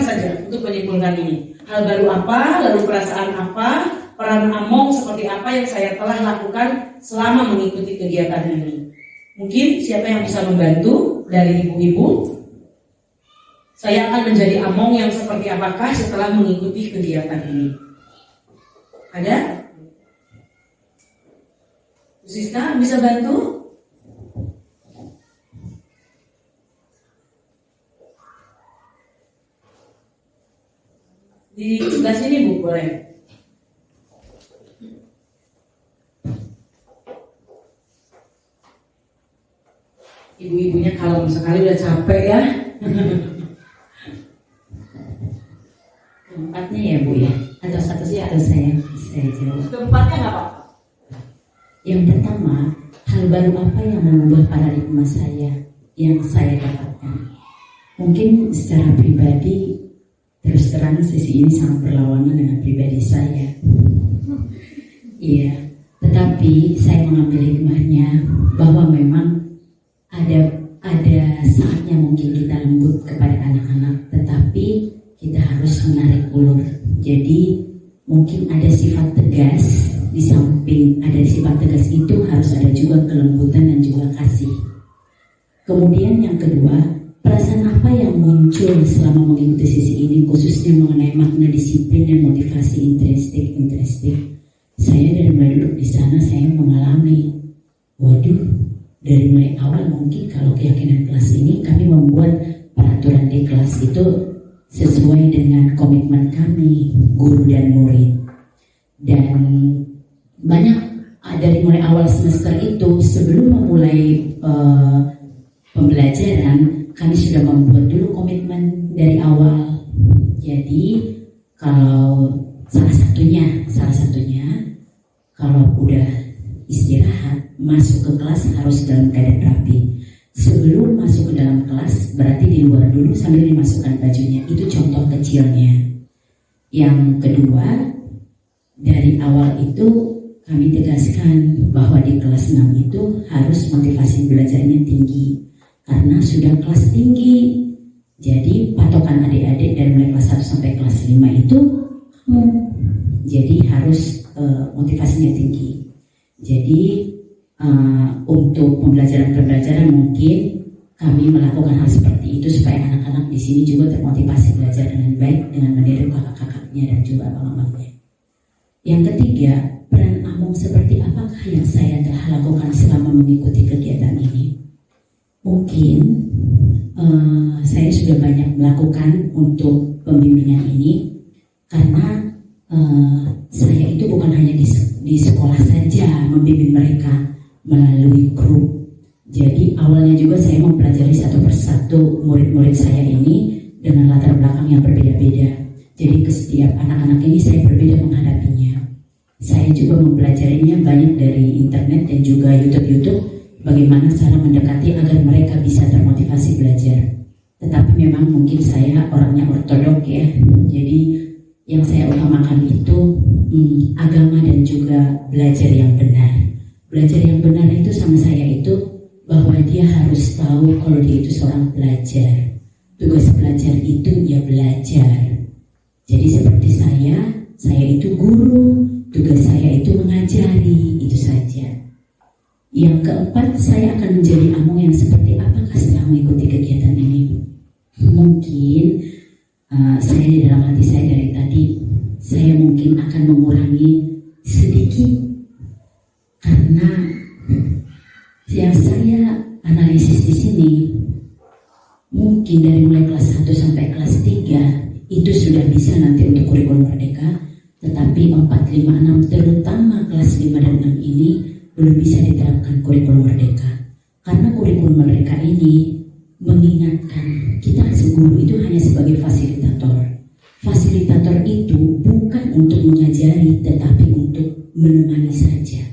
saja untuk menyimpulkan ini. Hal baru apa, lalu perasaan apa, peran Among seperti apa yang saya telah lakukan selama mengikuti kegiatan ini. Mungkin siapa yang bisa membantu dari ibu-ibu? Saya akan menjadi Among yang seperti apakah setelah mengikuti kegiatan ini? Ada? Bu Siska bisa bantu? Di sebelah sini Bu, boleh. Ibu-ibunya kalem sekali, udah capek ya. Keempatnya ya Bu ya, atau satu saya jawab. Keempatnya nggak apa-apa. Yang pertama, hal baru apa yang mengubah paradigma saya yang saya dapatkan? Mungkin secara pribadi, terus terang sesi ini sangat berlawanan dengan pribadi saya. Iya, tetapi saya mengambil hikmahnya bahwa memang ada saatnya mungkin kita lembut kepada anak-anak, tetapi kita harus menarik ulur. Jadi mungkin ada sifat tegas, di samping ada sifat tegas itu harus ada juga kelembutan dan juga kasih. Kemudian yang kedua, perasaan apa yang muncul selama mengikuti sesi ini, khususnya mengenai makna disiplin dan motivasi intrinsik. Saya dari mulai duduk di sana saya mengalami, dari mulai awal mungkin kalau keyakinan kelas ini kami membuat peraturan di kelas itu sesuai dengan komitmen kami, guru dan murid. Dan banyak dari mulai awal semester itu sebelum memulai pembelajaran kami sudah membuat dulu komitmen dari awal. Jadi kalau salah satunya kalau udah istirahat masuk ke kelas harus dalam keadaan rapi. Sebelum masuk ke dalam kelas berarti di luar dulu sambil dimasukkan bajunya. Itu contoh kecilnya. Yang kedua, dari awal itu kami tegaskan bahwa di kelas 6 itu harus motivasi belajarnya tinggi. karena sudah kelas tinggi. Jadi patokan adik-adik dari mulai kelas 1 sampai kelas 5 itu kamu. Jadi harus motivasinya tinggi. Jadi untuk pembelajaran mungkin kami melakukan hal seperti itu supaya anak-anak di sini juga termotivasi belajar dengan baik dengan meniru kakak-kakaknya dan juga abang-abangnya. Yang ketiga, peran Amung seperti apakah yang saya telah lakukan selama mengikuti kegiatan ini? Mungkin saya sudah banyak melakukan untuk pembimbingan ini karena saya itu bukan hanya di sekolah saja membimbing mereka melalui grup. Jadi awalnya juga saya mempelajari satu persatu murid-murid saya ini dengan latar belakang yang berbeda-beda. Jadi ke setiap anak-anak ini saya berbeda menghadapinya. Saya juga mempelajarinya banyak dari internet dan juga YouTube bagaimana cara mendekati agar mereka bisa termotivasi belajar. Tetapi memang mungkin saya orangnya ortodok ya. Jadi yang saya utamakan itu agama dan juga belajar yang benar. Belajar yang benar itu sama saya itu bahwa dia harus tahu kalau dia itu seorang pelajar. Tugas pelajar itu ya belajar. Jadi seperti saya itu guru, tugas saya itu mengajari, itu saja. Yang keempat, saya akan menjadi Amung yang seperti apakah setelah mengikuti kegiatan ini? Mungkin saya di dalam hati saya dari tadi, saya mungkin akan mengurangi sedikit karena yang saya analisis di sini mungkin dari mulai kelas 1 sampai kelas 3 itu sudah bisa nanti untuk kurikulum merdeka, tetapi 4, 5, 6 terutama kelas 5 dan 6 ini belum bisa diterapkan kurikulum merdeka. Karena kurikulum merdeka ini mengingatkan kita guru itu hanya sebagai fasilitator. Fasilitator itu bukan untuk mengajari tetapi untuk menemani saja.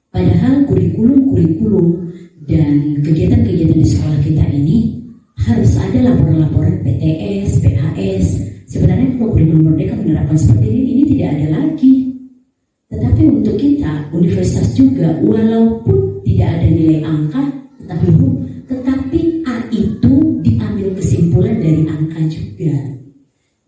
Padahal kurikulum dan kegiatan-kegiatan di sekolah kita ini harus ada laporan-laporan PTS, PHS. Sebenarnya kalau kurikulum merdeka menerapkan seperti ini tidak ada lagi. Tetapi untuk kita, universitas juga, walaupun tidak ada nilai angka, tetapi A itu diambil kesimpulan dari angka juga.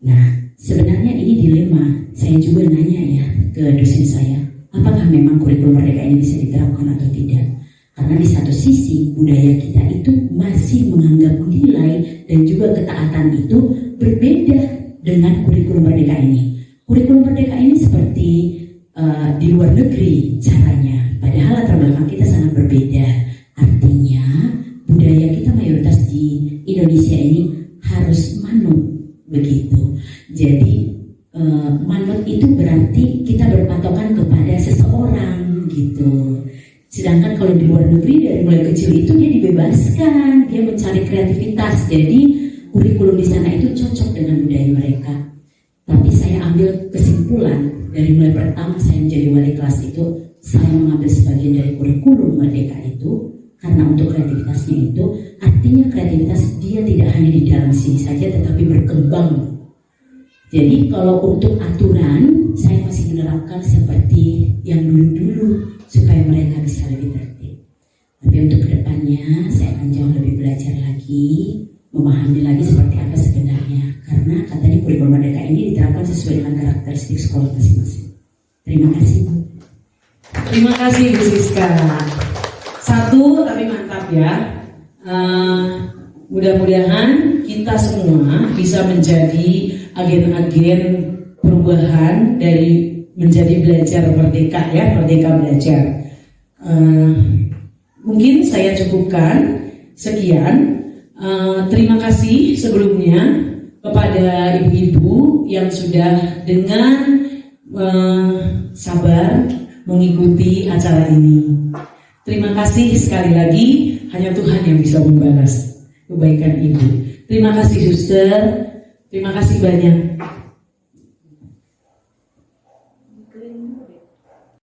Nah, sebenarnya ini dilema. Saya juga nanya ya ke dosen saya, apakah memang kurikulum merdeka ini bisa diterapkan atau tidak? Karena di satu sisi budaya kita itu masih menganggap nilai dan juga ketaatan itu berbeda dengan kurikulum merdeka ini. Kurikulum merdeka ini seperti di luar negeri caranya, padahal latar belakang kita sangat berbeda. Artinya budaya kita mayoritas di Indonesia ini harus manut begitu. Jadi manut itu berarti kita berpatokan kepada seseorang gitu. Sedangkan kalau di luar negeri dari mulai kecil itu dia dibebaskan, dia mencari kreativitas. Jadi kurikulum di sana itu cocok dengan budaya mereka. Tapi saya ambil kesimpulan dari mulai pertama saya menjadi wali kelas itu, saya mengambil sebagian dari kurikulum merdeka itu karena untuk kreativitasnya itu, artinya kreativitas dia tidak hanya di dalam sini saja tetapi berkembang. Jadi kalau untuk aturan saya masih menerapkan seperti yang dulu-dulu supaya mereka bisa lebih tertib. Tapi untuk kedepannya saya akan jauh lebih belajar lagi, memahami lagi seperti apa sebenarnya. Karena katanya kurikulum merdeka ini diterapkan sesuai dengan karakteristik sekolah masing-masing. Terima kasih Bu. Terima kasih Bu Siska. Satu tapi mantap ya. Mudah-mudahan kita semua bisa menjadi agen-agen perubahan dari menjadi belajar merdeka ya, merdeka belajar. Mungkin saya cukupkan sekian. Terima kasih sebelumnya kepada ibu-ibu yang sudah dengan sabar mengikuti acara ini. Terima kasih sekali lagi, hanya Tuhan yang bisa membalas kebaikan ibu. Terima kasih suster, terima kasih banyak.